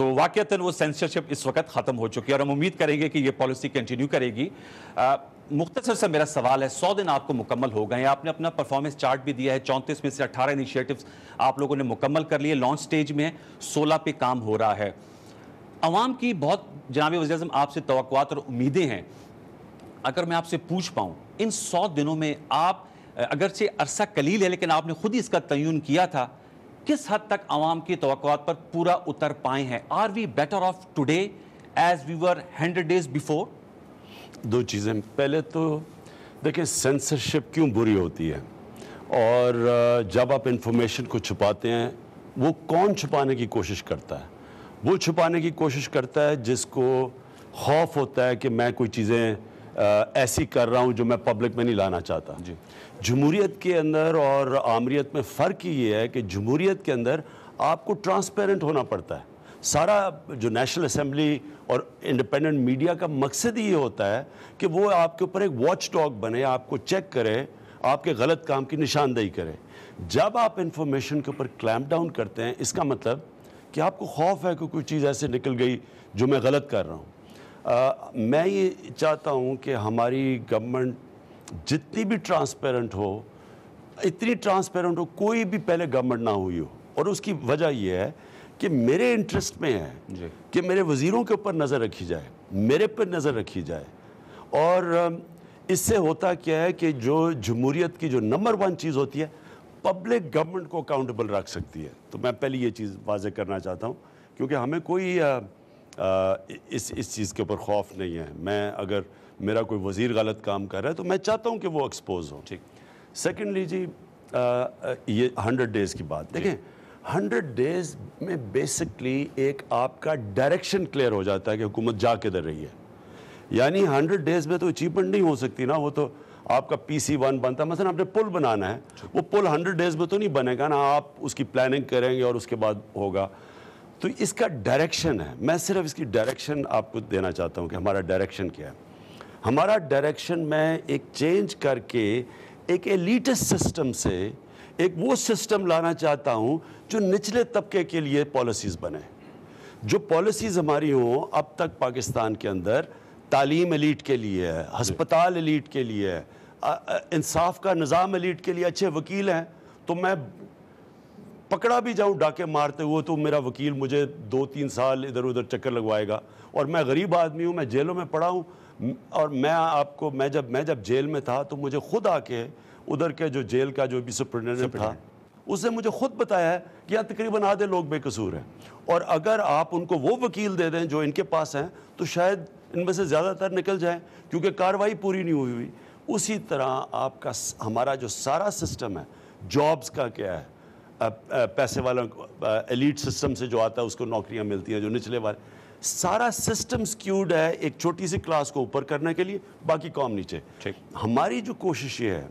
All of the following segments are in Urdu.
تو واقعتاً وہ سینسرشپ اس وقت ختم ہو چکی ہے اور ہم امید کریں گے کہ یہ پالیسی کنٹینیو کرے گی. مختصر سا میرا سوال ہے, 100 دن آپ کو مکمل ہو گئے ہیں, آپ نے اپنا پرفارمنس چارٹ بھی دیا ہے, 34 میں سے 18 انیشیٹوز آپ لوگوں نے مکمل کر لیے, لانچ سٹیج میں 16 پہ کام ہو رہا ہے. عوام کی بہت جناب وزیر اعظم آپ سے توقعات اور امیدیں ہیں. اگر میں آپ سے پوچھ پاؤں ان 100 دنوں میں آپ, اگرچہ عرصہ قلیل ہے لیکن آپ نے خود ہی اس کا تعین کیا تھا, کس حد تک عوام کی توقعات پر پورا اتر پائے ہیں؟ Are we better off today as we were 100 days before? دو چیزیں. پہلے تو دیکھیں سینسرشپ کیوں بری ہوتی ہے, اور جب آپ انفارمیشن کو چھپاتے ہیں وہ کون چھپانے کی کوشش کرتا ہے؟ وہ چھپانے کی کوشش کرتا ہے جس کو خوف ہوتا ہے کہ میں کوئی چیزیں ایسی کر رہا ہوں جو میں پبلک میں نہیں لانا چاہتا. جمہوریت کے اندر اور آمریت میں فرق یہ ہے کہ جمہوریت کے اندر آپ کو ٹرانسپیرنٹ ہونا پڑتا ہے. سارا جو نیشنل اسمبلی اور انڈیپینڈنٹ میڈیا کا مقصد ہی یہ ہوتا ہے کہ وہ آپ کے اوپر ایک واچ ڈاگ بنے, آپ کو چیک کرے, آپ کے غلط کام کی نشاندہی کرے. جب آپ انفارمیشن کے اوپر کلیمپ ڈاؤن کرتے ہیں, اس کا مطلب کہ آپ کو خوف ہے کہ کوئی چیز ایسے نکل گئی جو میں غلط کر رہا ہوں. میں یہ چاہتا ہوں کہ ہماری گورنمنٹ جتنی بھی ٹرانسپیرنٹ ہو, اتنی ٹرانسپیرنٹ ہو, کوئی بھی پہلے گورنمنٹ نہ ہوئی ہو. اور اس کی وجہ یہ ہے کہ میرے انٹرسٹ میں ہے کہ میرے وزیروں کے اوپر نظر رکھی جائے, میرے پر نظر رکھی جائے. اور اس سے ہوتا کیا ہے کہ جو جمہوریت کی جو نمبر 1 چیز ہوتی ہے, پبلک گورنمنٹ کو اکاؤنٹیبل رکھ سکتی ہے. تو میں پہلی یہ چیز واضح کرنا چاہتا ہوں, کیونکہ ہمیں کوئی اس چیز کے اوپر خوف نہیں ہے. میں اگر میرا کوئی وزیر غلط کام کر رہا ہے تو میں چاہتا ہوں کہ وہ ایکسپوز ہو. سیکنڈلی جی, یہ 100 ڈیز کی بات دیکھیں, 100 ڈیز میں بیسکلی ایک آپ کا ڈائریکشن کلیئر ہو جاتا ہے کہ حکومت جا کدھر رہی ہے. یعنی 100 ڈیز میں تو اچیومنٹ نہیں ہو سکتی نا, وہ تو آپ کا PC1 بنتا ہے. مثلا آپ نے پل بنانا ہے, وہ پل 100 ڈیز میں تو نہیں بنے گا نا, آپ اس کی پلاننگ کریں گے اور اس کے بعد ہوگا. تو اس کا ڈائریکشن ہے, میں صرف اس کی ڈائریکشن آپ کو دینا چاہتا ہوں کہ ہمارا ڈائریکشن کیا ہے. ہمارا ڈائریکشن میں ایک چینج کر کے ایک ایلیٹس سسٹم سے ایک وہ سسٹم لانا چاہتا ہوں جو نچلے طبقے کے لیے پالیسیز بنے. جو پالیسیز ہماری ہوں اب تک پاکستان کے اندر, تعلیم ایلیٹ کے لیے ہے, ہسپتال ایلیٹ کے لیے ہے, انصاف کا نظام ایلیٹ کے لیے, اچھے وکیل ہیں, تو میں پکڑا بھی جاؤں ڈاکے مارتے ہوئے تو میرا وکیل مجھے 2-3 سال ادھر ادھر چکر لگوائے گا. اور میں غریب آدمی ہوں, میں جیلوں میں پڑا ہوں, اور میں جب جیل میں تھا تو مجھے خود آ کے ادھر کے جو جیل کا جو بھی سپرنٹینڈنٹ تھا, اس نے مجھے خود بتایا ہے کہ یہاں تقریباً آدھے لوگ بے قصور ہیں, اور اگر آپ ان کو وہ وکیل دے دیں جو ان کے پاس ہیں تو شاید ان میں سے زیادہ تر نکل جائیں, کیونکہ کارروائی پوری نہیں ہوئی. اسی طرح آپ کا ہمارا جو سارا سسٹم ہے, جابز کا کیا ہے, پیسے والوں کو ایلیٹ سسٹم سے جو آتا ہے اس کو نوکریاں ملتی ہیں, جو نچلے والے, سارا سسٹم سکیوڈ ہے ایک چھوٹی سی کلاس کو اوپر کرنے کے لیے, باقی قوم نیچے. ہماری جو کوشش یہ ہے,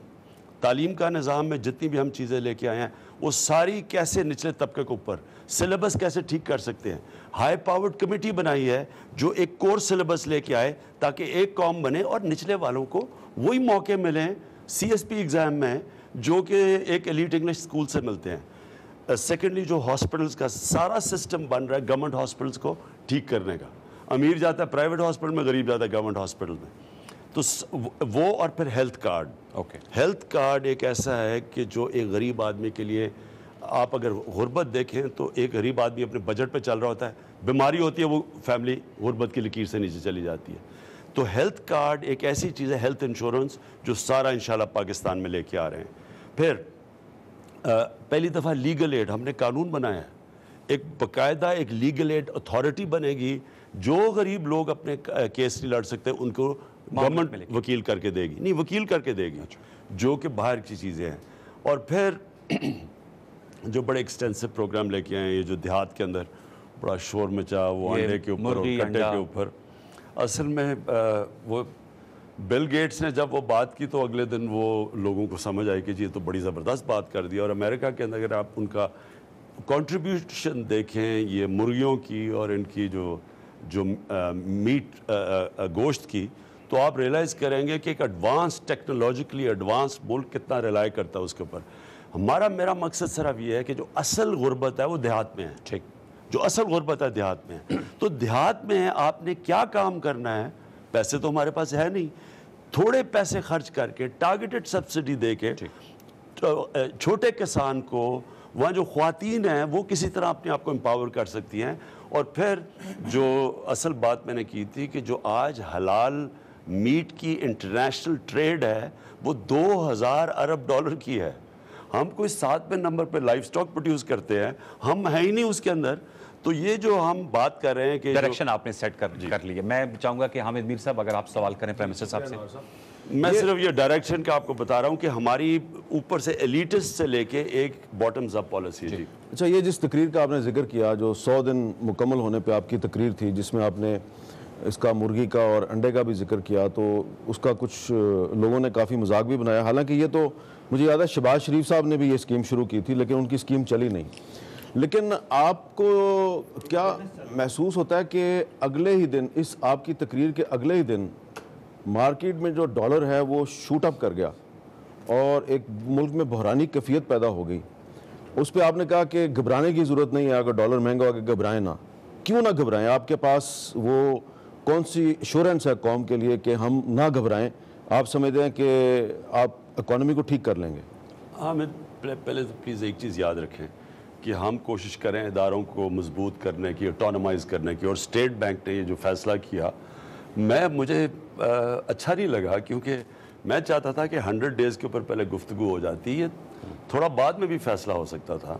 تعلیم کا نظام میں جتنی بھی ہم چیزیں لے کے آئے ہیں وہ ساری کیسے نچلے طبقے کے اوپر سلیبس کیسے ٹھیک کر سکتے ہیں. ہائی پاورڈ کمیٹی بنائی ہے جو ایک کور سلیبس لے کے آئے تاکہ ایک قوم بنے اور نچلے والوں کو وہی موقع ملیں CSP ایگزام میں جو کہ ایک ایلیٹ انگلش اسکول سے ملتے ہیں. سیکنڈلی جو ہاسپٹلس کا سارا سسٹم بن رہا ہے گورنمنٹ ہاسپٹلس کو ٹھیک کرنے کا, امیر جاتا ہے پرائیویٹ ہاسپٹل میں, غریب جاتا ہے گورنمنٹ ہاسپٹل میں, تو وہ, اور پھر ہیلتھ کارڈ. ہیلتھ کارڈ ایک ایسا ہے کہ جو ایک غریب آدمی کے لیے, آپ اگر غربت دیکھیں تو ایک غریب آدمی اپنے بجٹ پہ چل رہا ہوتا ہے, بیماری ہوتی ہے وہ فیملی غربت کی لکیر سے نیچے چلی جاتی ہے. تو ہیلتھ کارڈ ایک ایسی چیز ہے, ہیلتھ انشورنس, جو سارا انشاءاللہ پاکستان میں لے کے آ رہے ہیں. پھر پہلی دفعہ لیگل ایڈ ہم نے قانون بنایا ہے, ایک باقاعدہ ایک لیگل ایڈ اتھارٹی بنے گی, جو غریب لوگ اپنے کیس نہیں لڑ سکتے ان کو گورنمنٹ وکیل کر کے دے گی, نہیں وکیل کر کے دے گی, جو کہ باہر کی چیزیں ہیں. اور پھر جو بڑے ایکسٹینسو پروگرام لے کے آئے ہیں, یہ جو دیہات کے اندر بڑا شور مچا, وہ انڈے کے اوپر اور کٹے کے اوپر, اصل میں وہ بل گیٹس نے جب وہ بات کی تو اگلے دن وہ لوگوں کو سمجھ آئی کہ جی یہ تو بڑی زبردست بات کر دی. اور امریکہ کے اندر اگر آپ ان کا کنٹریبیوشن دیکھیں یہ مرغیوں کی اور ان کی جو میٹ گوشت کی, تو آپ ریلائز کریں گے کہ ایک ایڈوانس ٹیکنالوجیکلی ایڈوانس ملک کتنا ریلائی کرتا ہے اس کے اوپر. میرا مقصد صرف یہ ہے کہ جو اصل غربت ہے وہ دیہات میں ہے. جو اصل غربت ہے دیہات میں ہے. تو دیہات میں آپ نے کیا کام کرنا ہے؟ پیسے تو ہمارے پاس ہے نہیں, تھوڑے پیسے خرچ کر کے ٹارگیٹڈ سبسڈی دے کے چھوٹے کسان کو, وہاں جو خواتین ہیں وہ کسی طرح اپنے آپ کو امپاور کر سکتی ہیں. اور پھر جو اصل بات میں نے کی تھی کہ جو آج حلال میٹ کی انٹرنیشنل ٹریڈ ہے وہ 2000 ارب ڈالر کی ہے. ہم کوئی 7ویں نمبر پہ لائف سٹاک پروڈیوس کرتے ہیں, ہم ہے ہی نہیں اس کے اندر. تو یہ جو ہم بات کر رہے ہیں کہ ڈائریکشن آپ نے سیٹ کر لی ہے. میں چاہوں گا کہ حامد میر صاحب اگر آپ سوال کریں پرائم منسٹر صاحب سے. میں صرف یہ ڈائریکشن کا آپ کو بتا رہا ہوں کہ ہماری اوپر سے ایلیٹسٹ سے لے کے ایک باٹمز اپ پالیسی ہے. اچھا, یہ جس تقریر کا آپ نے ذکر کیا جو 100 دن مکمل ہونے پہ آپ کی تقریر تھی, جس میں آپ نے اس کا مرغی کا اور انڈے کا بھی ذکر کیا, تو اس کا کچھ لوگوں نے کافی مذاق بھی بنایا. حالانکہ یہ تو مجھے یاد ہے شہباز شریف صاحب نے بھی یہ اسکیم شروع کی تھی, لیکن ان کی اسکیم چلی نہیں. لیکن آپ کو کیا محسوس ہوتا ہے کہ اگلے ہی دن, اس آپ کی تقریر کے اگلے ہی دن مارکیٹ میں جو ڈالر ہے وہ شوٹ اپ کر گیا اور ایک ملک میں بحرانی کیفیت پیدا ہو گئی؟ اس پہ آپ نے کہا کہ گھبرانے کی ضرورت نہیں ہے, اگر ڈالر مہنگا ہو کہ گھبرائیں نہ. کیوں نہ گھبرائیں؟ آپ کے پاس وہ کون سی ایشورنس ہے قوم کے لیے کہ ہم نہ گھبرائیں؟ آپ سمجھتے ہیں کہ آپ اکانومی کو ٹھیک کر لیں گے؟ ہاں, میں پہلے تو پلیز ایک چیز یاد رکھیں کہ ہم کوشش کریں اداروں کو مضبوط کرنے کی, آٹونومائز کرنے کی. اور اسٹیٹ بینک نے یہ جو فیصلہ کیا, مجھے اچھا نہیں لگا, کیونکہ میں چاہتا تھا کہ 100 ڈیز کے اوپر پہلے گفتگو ہو جاتی. یہ تھوڑا بعد میں بھی فیصلہ ہو سکتا تھا,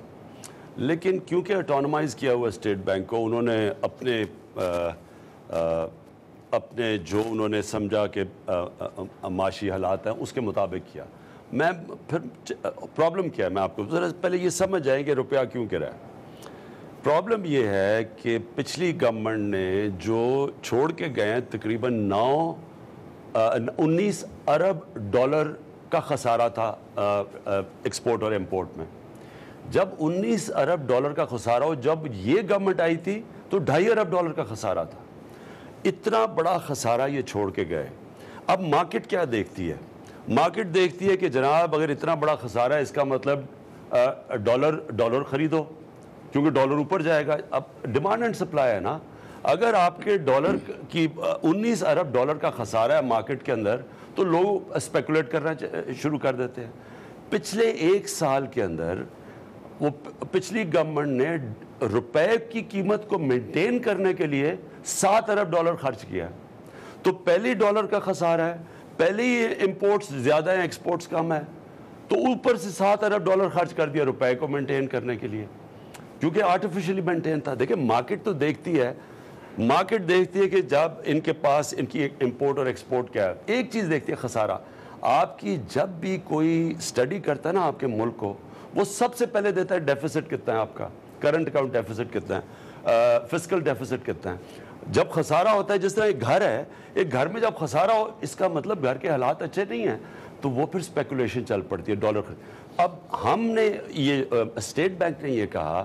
لیکن کیونکہ آٹونومائز کیا ہوا اسٹیٹ بینک کو, انہوں نے اپنے جو انہوں نے سمجھا کہ معاشی حالات ہیں اس کے مطابق کیا. میں پھر پرابلم کیا ہے, میں آپ کو ذرا پہلے یہ سمجھ جائیں کہ روپیہ کیوں گرا ہے. پرابلم یہ ہے کہ پچھلی گورنمنٹ نے جو چھوڑ کے گئے ہیں تقریباً 19 ارب ڈالر کا خسارہ تھا ایکسپورٹ اور امپورٹ میں. جب 19 ارب ڈالر کا خسارہ ہو, جب یہ گورنمنٹ آئی تھی تو 2.5 ارب ڈالر کا خسارہ تھا. اتنا بڑا خسارہ یہ چھوڑ کے گئے. اب مارکیٹ کیا دیکھتی ہے؟ مارکیٹ دیکھتی ہے کہ جناب اگر اتنا بڑا خسارہ ہے, اس کا مطلب ڈالر خریدو, کیونکہ ڈالر اوپر جائے گا. اب ڈیمانڈ اینڈ سپلائی ہے نا. اگر آپ کے ڈالر کی 19 ارب ڈالر کا خسارہ ہے مارکیٹ کے اندر, تو لوگ اسپیکولیٹ کرنا شروع کر دیتے ہیں. پچھلے 1 سال کے اندر وہ پچھلی گورنمنٹ نے روپے کی قیمت کو مینٹین کرنے کے لیے 7 ارب ڈالر خرچ کیا. تو پہلی ڈالر کا خسارہ ہے, پہلے ہی امپورٹس زیادہ ہیں, ایکسپورٹس کم ہے, تو اوپر سے 7 ارب ڈالر خرچ کر دیا روپے کو مینٹین کرنے کے لیے, کیونکہ آرٹیفیشلی مینٹین تھا. دیکھیں مارکیٹ تو دیکھتی ہے, مارکیٹ دیکھتی ہے کہ جب ان کے پاس ان کی امپورٹ اور ایکسپورٹ کیا ہے. ایک چیز دیکھتی ہے خسارہ. آپ کی جب بھی کوئی سٹڈی کرتا ہے نا آپ کے ملک کو, وہ سب سے پہلے دیتا ہے ڈیفیسٹ کتنا ہے آپ کا, کرنٹ اکاؤنٹ ڈیفیسٹ کتنا ہے, فسکل ڈیفیسٹ کتنا ہے. جب خسارہ ہوتا ہے, جس طرح ایک گھر ہے, ایک گھر میں جب خسارہ ہو, اس کا مطلب گھر کے حالات اچھے نہیں ہیں, تو وہ پھر اسپیکولیشن چل پڑتی ہے ڈالر. اب ہم نے یہ اسٹیٹ بینک نے یہ کہا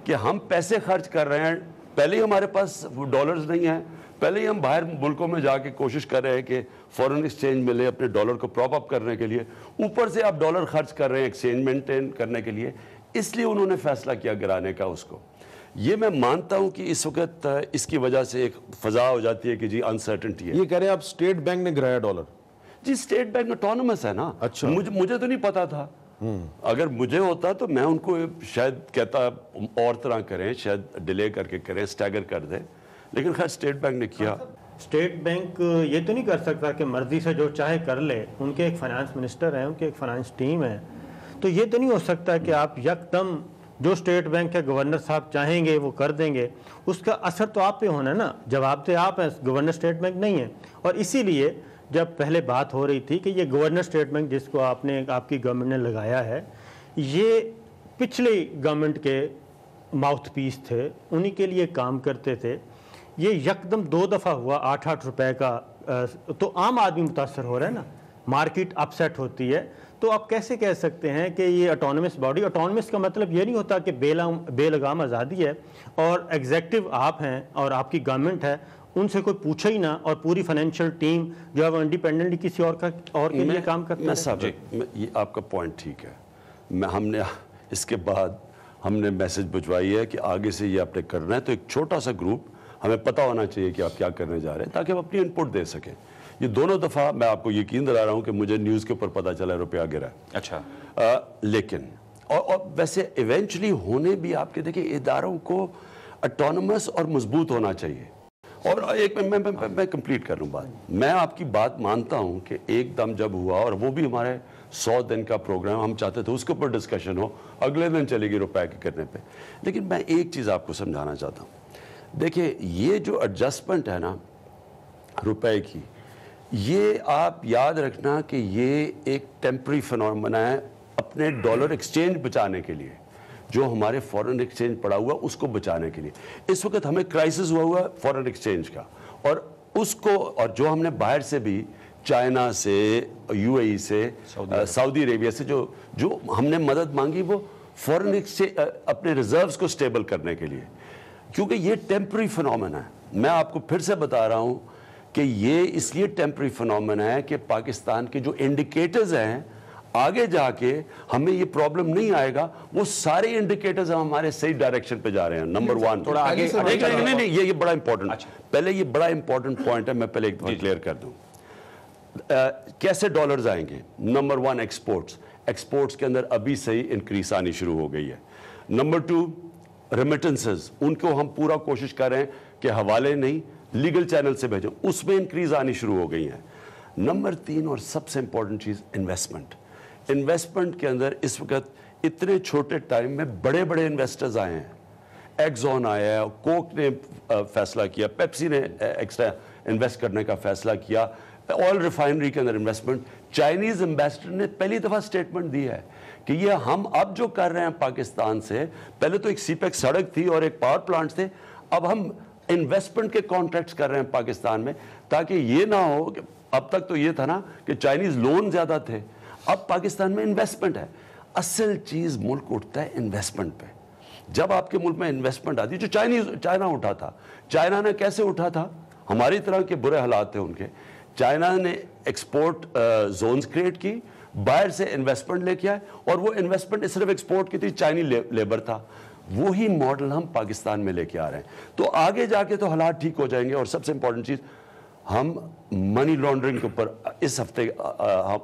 کہ ہم پیسے خرچ کر رہے ہیں, پہلے ہی ہمارے پاس ڈالرز نہیں ہیں, پہلے ہی ہم باہر ملکوں میں جا کے کوشش کر رہے ہیں کہ فورن ایکسچینج ملے اپنے ڈالر کو پراپ اپ کرنے کے لیے, اوپر سے آپ ڈالر خرچ کر رہے ہیں ایکسچینج مینٹین کرنے کے لیے. اس لیے انہوں نے فیصلہ کیا گرانے کا اس کو. یہ میں مانتا ہوں کہ اس وقت اس کی وجہ سے ایک فضا ہو جاتی ہے کہ جی انسرٹنٹی ہے. یہ کہہ رہے ہیں آپ اسٹیٹ بینک نے گرایا ڈالر؟ جی اسٹیٹ بینک آٹونومس ہے نا. اچھا, مجھے تو نہیں پتا تھا. اگر مجھے ہوتا تو میں ان کو شاید کہتا اور طرح کریں, شاید ڈیلے کر کے کریں, اسٹیگر کر دیں, لیکن خیر اسٹیٹ بینک نے کیا. اسٹیٹ بینک یہ تو نہیں کر سکتا کہ مرضی سے جو چاہے کر لے. ان کے ایک فائنانس منسٹر ہیں, ان کے ایک فائنانس ٹیم ہے, تو یہ تو نہیں ہو سکتا کہ آپ یکدم جو اسٹیٹ بینک کے گورنر صاحب چاہیں گے وہ کر دیں گے. اس کا اثر تو آپ پہ ہونا ہے نا, جواب دہ آپ ہیں, گورنر اسٹیٹ بینک نہیں ہے. اور اسی لیے جب پہلے بات ہو رہی تھی کہ یہ گورنر اسٹیٹ بینک جس کو آپ کی گورنمنٹ نے لگایا ہے, یہ پچھلی گورنمنٹ کے ماؤتھ پیس تھے, انہی کے لیے کام کرتے تھے. یہ یکدم 2 دفعہ ہوا 8-8 روپے کا, تو عام آدمی متاثر ہو رہا ہے نا, مارکیٹ اپ سیٹ ہوتی ہے. تو آپ کیسے کہہ سکتے ہیں کہ یہ اٹانومس باڈی, اٹانومس کا مطلب یہ نہیں ہوتا کہ بے لگام آزادی ہے اور ایگزیکٹو آپ ہیں اور آپ کی گورنمنٹ ہے, ان سے کوئی پوچھا ہی نہ, اور پوری فائنینشیل ٹیم جو ہے وہ انڈیپینڈنٹلی کسی اور کے لیے کام کرتا ہے. یہ آپ کا پوائنٹ ٹھیک ہے. ہم نے اس کے بعد ہم نے میسج بھجوائی ہے کہ آگے سے یہ آپ نے کرنا ہے، تو ایک چھوٹا سا گروپ ہمیں پتہ ہونا چاہیے کہ آپ کیا کرنے جا رہے ہیں تاکہ ہم اپنی ان پٹ دے سکیں. یہ دونوں دفعہ میں آپ کو یقین دلا رہا ہوں کہ مجھے نیوز کے اوپر پتہ چلا روپیہ گرا ہے. اچھا لیکن اور ویسے ایونچولی ہونے بھی آپ کے دیکھیں اداروں کو اٹونومس اور مضبوط ہونا چاہیے. اور ایک میں کمپلیٹ کر لوں بات. میں آپ کی بات مانتا ہوں کہ ایک دم جب ہوا اور وہ بھی ہمارے 100 دن کا پروگرام ہم چاہتے تھے اس کے اوپر ڈسکشن ہو، اگلے دن چلے گی روپے کے کرنے پہ. لیکن میں ایک چیز آپ کو سمجھانا چاہتا ہوں. دیکھیں یہ جو ایڈجسٹمنٹ ہے نا روپے کی، یہ آپ یاد رکھنا کہ یہ ایک ٹیمپری فنومینا ہے اپنے ڈالر ایکسچینج بچانے کے لیے، جو ہمارے فورن ایکسچینج پڑا ہوا اس کو بچانے کے لیے. اس وقت ہمیں کرائسس ہوا ہے فورن ایکسچینج کا، اور اس کو اور جو ہم نے باہر سے بھی چائنا سے، یو اے ای سے، سعودی عربیہ سے جو ہم نے مدد مانگی وہ فورن ایکسچینج اپنے ریزروز کو سٹیبل کرنے کے لیے، کیونکہ یہ ٹیمپری فنومینا ہے. میں آپ کو پھر سے بتا رہا ہوں کہ یہ اس لیے ٹیمپری فنومینا ہے کہ پاکستان کے جو انڈیکیٹرز ہیں آگے جا کے ہمیں یہ پرابلم نہیں آئے گا. وہ سارے انڈیکیٹرز ہمارے صحیح ڈائریکشن پہ جا رہے ہیں. نمبر 1 تھوڑا آگے نہیں یہ بڑا امپورٹنٹ، پہلے یہ بڑا امپورٹنٹ پوائنٹ ہے، میں پہلے ایک دفعہ کلیئر کر دوں. کیسے ڈالرز آئیں گے؟ نمبر 1 ایکسپورٹس کے اندر ابھی صحیح انکریز آنی شروع ہو گئی ہے. نمبر 2 ریمیٹنسز، ان کو ہم پورا کوشش کر رہے ہیں کہ حوالے نہیں لیگل چینل سے بھیجیں، اس میں انکریز آنی شروع ہو گئی ہیں. نمبر 3 اور سب سے امپورٹنٹ چیز انویسٹمنٹ کے اندر اس وقت اتنے چھوٹے ٹائم میں بڑے بڑے انویسٹرز آئے ہیں. ایکزون آیا ہے، کوک نے فیصلہ کیا، پیپسی نے ایکسٹرا انویسٹ کرنے کا فیصلہ کیا، آئل ریفائنری کے اندر انویسٹمنٹ. چائنیز امبیسڈر نے پہلی دفعہ سٹیٹمنٹ دی ہے کہ یہ ہم اب جو کر رہے ہیں پاکستان سے، پہلے تو ایک سی پیک سڑک تھی اور ایک پاور پلانٹ تھے، اب ہم انویسٹمنٹ کے کانٹریکٹس کر رہے ہیں پاکستان میں، تاکہ یہ نہ ہو کہ اب تک تو یہ تھا نا کہ چائنیز لون زیادہ تھے، اب پاکستان میں انویسٹمنٹ ہے. اصل چیز ملک اٹھتا ہے انویسٹمنٹ پہ. جب آپ کے ملک میں انویسٹمنٹ آتی ہے، جو چائنا اٹھا تھا، چائنا نے کیسے اٹھا تھا؟ ہماری طرح کے برے حالات تھے ان کے. چائنا نے ایکسپورٹ زونز کریٹ کی، باہر سے انویسٹمنٹ لے کے آئے، اور وہ انویسٹمنٹ صرف ایکسپورٹ کی تھی، چائنی لیبر تھا. وہی ماڈل ہم پاکستان میں لے کے آ رہے ہیں. تو آگے جا کے تو حالات ٹھیک ہو جائیں گے. اور سب سے امپورٹنٹ چیز، ہم منی لانڈرنگ کے اوپر اس ہفتے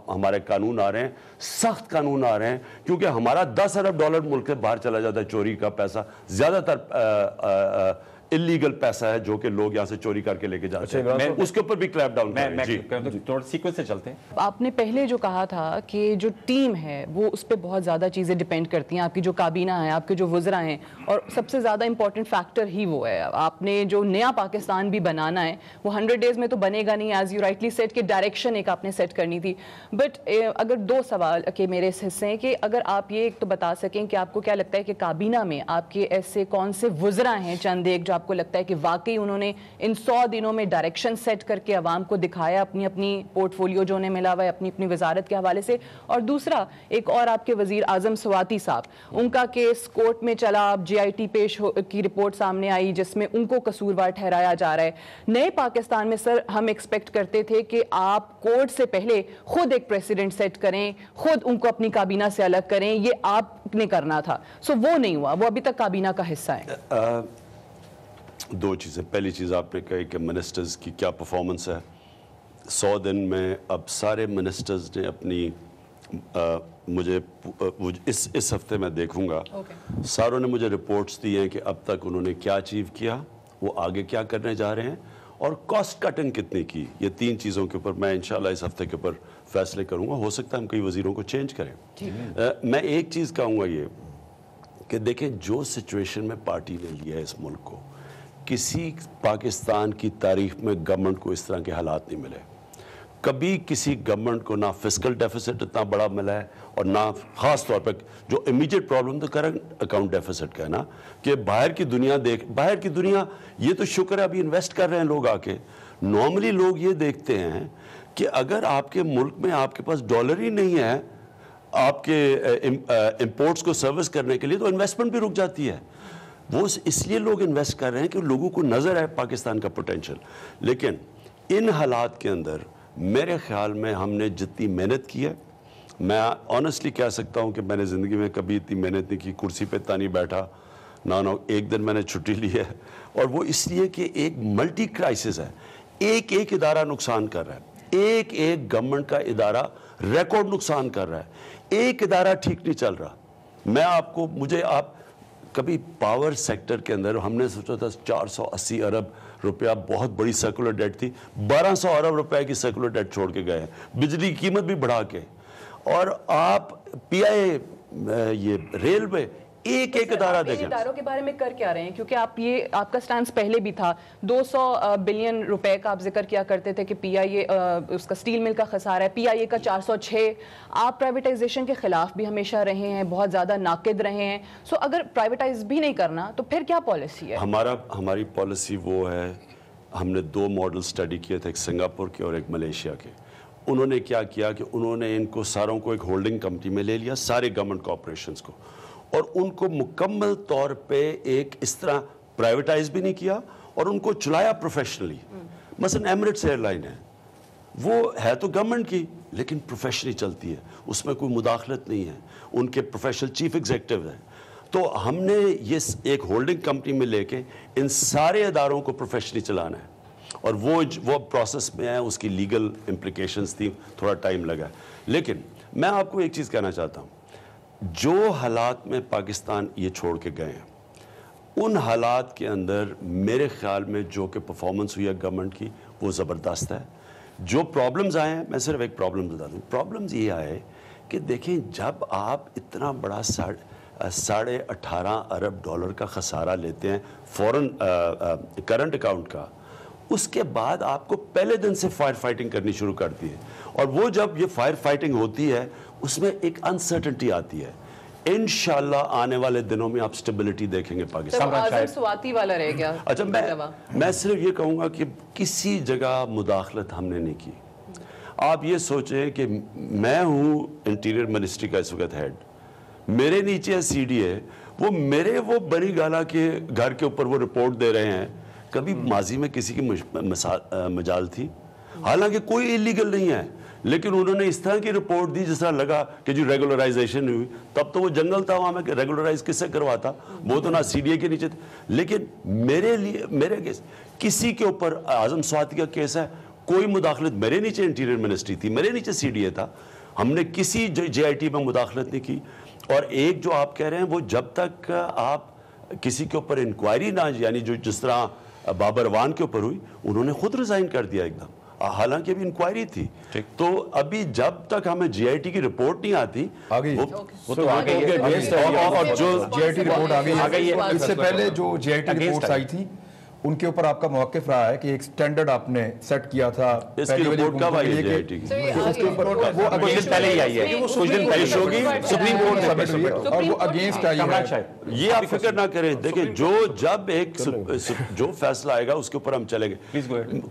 ہمارے قانون آ رہے ہیں، سخت قانون آ رہے ہیں، کیونکہ ہمارا 10 ارب ڈالر ملک سے باہر چلا جاتا ہے، چوری کا پیسہ، زیادہ تر انلیگل پیسہ ہے جو کہ لوگ یہاں سے چوری کر کے لے کے جاتے ہیں. اس کے اوپر بھی کلیپ ڈاؤن تھوڑا سیکوینس سے چلتے ہیں. آپ نے پہلے جو کہا تھا کہ جو ٹیم ہے وہ اس پہ بہت زیادہ چیزیں ڈیپینڈ کرتی ہیں، آپ کی جو کابینہ ہے، آپ کے جو وزراء ہیں، اور سب سے زیادہ امپورٹنٹ فیکٹر ہی وہ ہے. آپ نے جو نیا پاکستان بھی بنانا ہے وہ 100 ڈیز میں تو بنے گا نہیں، ایز یو رائٹلی سیٹ کہ ڈائریکشن ایک آپ نے سیٹ کرنی تھی. بٹ اگر 2 سوال کے میرے اس حصے ہیں کہ اگر آپ یہ ایک تو بتا سکیں کہ آپ کو کیا لگتا ہے کہ کابینہ میں آپ کے ایسے کون سے وزراء ہیں چند ایک جو آپ کو لگتا ہے کہ واقعی انہوں نے ان 100 دنوں میں ڈائریکشن سیٹ کر کے عوام کو دکھایا اپنی اپنی پورٹ فولیو جو انہیں ملا ہوا ہے اپنی اپنی وزارت کے حوالے سے. اور دوسرا ایک اور آپ کے وزیر اعظم سواتی صاحب، ان کا کیس کورٹ میں چلا، جی آئی ٹی پیش کی رپورٹ سامنے آئی جس میں ان کو قصوروار ٹھہرایا جا رہا ہے. نئے پاکستان میں سر ہم ایکسپیکٹ کرتے تھے کہ آپ کورٹ سے پہلے خود ایک پریسیڈنٹ سیٹ کریں، خود ان کو اپنی کابینہ سے الگ کریں، یہ آپ نے کرنا تھا. سو وہ نہیں ہوا، وہ ابھی تک کابینہ کا حصہ ہے. 2 چیزیں. پہلی چیز آپ نے کہی کہ منسٹرز کی کیا پرفارمنس ہے. 100 دن میں اب سارے منسٹرز نے اپنی مجھے اس ہفتے میں دیکھوں گا، ساروں نے مجھے رپورٹس دی ہیں کہ اب تک انہوں نے کیا اچیو کیا، وہ آگے کیا کرنے جا رہے ہیں، اور کاسٹ کٹنگ کتنی کی. یہ 3 چیزوں کے اوپر میں انشاءاللہ اس ہفتے کے اوپر فیصلے کروں گا. ہو سکتا ہے ہم کئی وزیروں کو چینج کریں. میں ایک چیز کہوں گا یہ کہ دیکھیں جو سچویشن میں پارٹی نے لیا ہے اس ملک کو، کسی پاکستان کی تاریخ میں گورنمنٹ کو اس طرح کے حالات نہیں ملے. کبھی کسی گورنمنٹ کو نہ فسکل ڈیفیسٹ اتنا بڑا ملا ہے، اور نہ خاص طور پہ جو امیجیٹ پرابلم تو کرنٹ اکاؤنٹ ڈیفیسٹ کا ہے نا، کہ باہر کی دنیا یہ تو شکر ہے ابھی انویسٹ کر رہے ہیں لوگ آ کے. نارملی لوگ یہ دیکھتے ہیں کہ اگر آپ کے ملک میں آپ کے پاس ڈالر ہی نہیں ہے آپ کے امپورٹس کو سروس کرنے کے لیے، تو انویسٹمنٹ بھی رک جاتی ہے. وہ اس لیے لوگ انویسٹ کر رہے ہیں کہ لوگوں کو نظر ہے پاکستان کا پوٹینشل. لیکن ان حالات کے اندر میرے خیال میں ہم نے جتنی محنت کی ہے میں آنیسٹلی کہہ سکتا ہوں کہ میں نے زندگی میں کبھی اتنی محنت نہیں کی, کرسی پہ اتنا نہیں بیٹھا نہ ایک دن میں نے چھٹی لی ہے, اور وہ اس لیے کہ ایک ملٹی کرائسس ہے, ایک ایک ادارہ نقصان کر رہا ہے, ایک ایک گورنمنٹ کا ادارہ ریکارڈ نقصان کر رہا ہے, ایک ادارہ ٹھیک نہیں چل رہا. میں آپ کبھی پاور سیکٹر کے اندر ہم نے سوچا تھا 480 ارب روپیہ بہت بڑی سیکولر ڈیٹ تھی, 1200 ارب روپے کی سیکولر ڈیٹ چھوڑ کے گئے ہیں, بجلی کی قیمت بھی بڑھا کے, اور آپ پی آئی یہ ریلوے ایک ایک ادارہ دیکھیں. اداروں کے بارے میں کر کیا رہے ہیں, کیونکہ آپ کا سٹانس پہلے بھی تھا, 200 بلین روپے کا آپ ذکر کیا کرتے تھے کہ پی آئی اے اس کا سٹیل مل کا خسارہ ہے, پی آئی اے کا 406. آپ پرائیویٹائزیشن کے خلاف بھی ہمیشہ رہے ہیں, بہت زیادہ ناقد رہے ہیں. سو اگر پرائیویٹائز بھی نہیں کرنا تو پھر کیا پالیسی ہے؟ ہماری پالیسی وہ ہے, ہم نے 2 ماڈل اسٹڈی کیے تھے, ایک سنگاپور کے اور ایک ملیشیا کے. انہوں نے کیا کیا کہ انہوں نے ان کو ساروں کو ایک ہولڈنگ کمپنی میں لے لیا, سارے گورنمنٹ کارپوریشنز کو, اور ان کو مکمل طور پہ ایک اس طرح پرائیویٹائز بھی نہیں کیا اور ان کو چلایا پروفیشنلی. مثلا ایمریٹس ایئر لائن ہے, وہ ہے تو گورنمنٹ کی لیکن پروفیشنلی چلتی ہے, اس میں کوئی مداخلت نہیں ہے, ان کے پروفیشنل چیف ایگزیکٹو ہیں. تو ہم نے یہ ایک ہولڈنگ کمپنی میں لے کے ان سارے اداروں کو پروفیشنلی چلانا ہے, اور وہ پروسیس میں ہے, اس کی لیگل امپلیکیشنز تھی, تھوڑا ٹائم لگا. لیکن میں آپ کو ایک چیز کہنا چاہتا ہوں, جو حالات میں پاکستان یہ چھوڑ کے گئے ہیں, ان حالات کے اندر میرے خیال میں جو کہ پرفارمنس ہوئی ہے گورنمنٹ کی وہ زبردست ہے. جو پرابلمز آئے ہیں, میں صرف ایک پرابلم بتا دوں, پرابلمز یہ آئے کہ دیکھیں جب آپ اتنا بڑا 18.5 ارب ڈالر کا خسارہ لیتے ہیں فورن کرنٹ اکاؤنٹ کا, اس کے بعد آپ کو پہلے دن سے فائر فائٹنگ کرنی شروع کرتی ہے, اور وہ جب یہ فائر فائٹنگ ہوتی ہے اس میں ایک انسرٹنٹی آتی ہے. انشاءاللہ آنے والے دنوں میں آپ سٹیبلٹی دیکھیں گے پاکستان. آزم سواتی والا رہ گیا. اچھا, میں صرف یہ کہوں گا کہ کسی جگہ مداخلت ہم نے نہیں کی. آپ یہ سوچیں کہ میں ہوں انٹیریئر منسٹری کا اس وقت ہیڈ, میرے نیچے سی ڈی ہے, وہ بنی گالا کے گھر کے اوپر وہ رپورٹ دے رہے ہیں. کبھی ماضی میں کسی کی مجال تھی, حالانکہ کوئی ایلیگل نہیں ہے, لیکن انہوں نے اس طرح کی رپورٹ دی جس طرح لگا کہ جو ریگولرائزیشن ہوئی, تب تو وہ جنگل تھا وہاں میں, ریگولرائز کس سے کرواتا, وہ تو نہ سی ڈی اے کے نیچے تھے. لیکن میرے کیس کسی کے اوپر اعظم سواتی کا کیس ہے, کوئی مداخلت, میرے نیچے انٹیریئر منسٹری تھی, میرے نیچے سی ڈی اے تھا, ہم نے کسی جے آئی ٹی میں مداخلت نہیں کی. اور ایک جو آپ کہہ رہے ہیں وہ جب تک آپ کسی کے اوپر انکوائری نہ, یعنی جس طرح بابر وان کے اوپر ہوئی, انہوں نے خود ریزائن کر دیا ایک دم, حالانکہ ابھی انکوائری تھی. تو ابھی جب تک ہمیں جی آئی ٹی کی رپورٹ نہیں آتی, وہ تو آ گئی ہے, اور جو جی آئی ٹی رپورٹ آ گئی ہے, اس سے پہلے جو جی آئی ٹی رپورٹس آئی تھی ان کے اوپر آپ کا موقف رہا ہے کہ ایک سٹینڈرڈ آپ نے سیٹ کیا تھا. اس کی رپورٹ کب آئی ہے جی آئی ٹی کی؟ وہ اگینسٹ پہلے ہی آئی ہے, کچھ دن پہلے ہوگی, سپریم کورٹ میں, اور وہ اگینسٹ آئی ہے. یہ آپ فکر نہ کریں, دیکھیں جب ایک جو فیصلہ آئے گا اس کے اوپر ہم چلیں گے,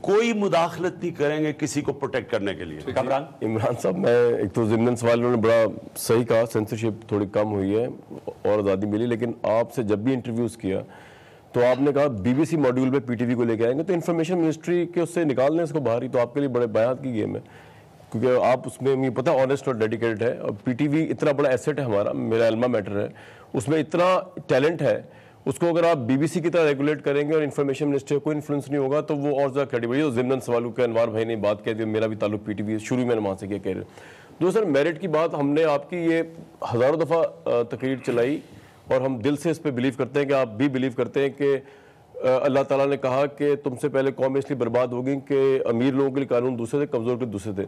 کوئی مداخلت نہیں کریں گے کسی کو پروٹیکٹ کرنے کے لیے. عمران صاحب, میں ایک تو ضمن سوال انہوں نے بڑا صحیح کہا, سینسرشپ تھوڑی کم ہوئی ہے اور آزادی ملی, لیکن آپ سے جب بھی انٹرویوز کیا تو آپ نے کہا بی بی سی ماڈیول پہ پی ٹی وی کو لے کے آئیں گے, تو انفارمیشن منسٹری کے اس سے نکال دیں اس کو باہر ہی, تو آپ کے لیے بڑے بیات کی گیم ہے, کیونکہ آپ اس میں مجھے پتا آنیسٹ اور ڈیڈیکیٹڈ ہے, اور پی ٹی وی اتنا بڑا ایسٹ ہے ہمارا, میرا الما میٹر ہے, اس میں اتنا ٹیلنٹ ہے, اس کو اگر آپ بی بی سی کی طرح ریگولیٹ کریں گے اور انفارمیشن منسٹری کو کوئی انفلوئنس نہیں ہوگا تو وہ اور زیادہ کریڈیبل ہے. ضمن سوالوں کے انوار بھائی نے بات کہہ دی, میرا بھی تعلق پی ٹی وی شروع میں نے وہاں سے کیا کہہ رہے. دوسرا میرٹ کی بات, ہم نے آپ کی یہ ہزاروں دفعہ تقریر چلائی اور ہم دل سے اس پہ بلیو کرتے ہیں کہ آپ بھی بلیو کرتے ہیں کہ اللہ تعالیٰ نے کہا کہ تم سے پہلے قوم اس لیے برباد ہوگی کہ امیر لوگوں کے لیے قانون دوسرے تھے, کمزور کے دوسرے تھے.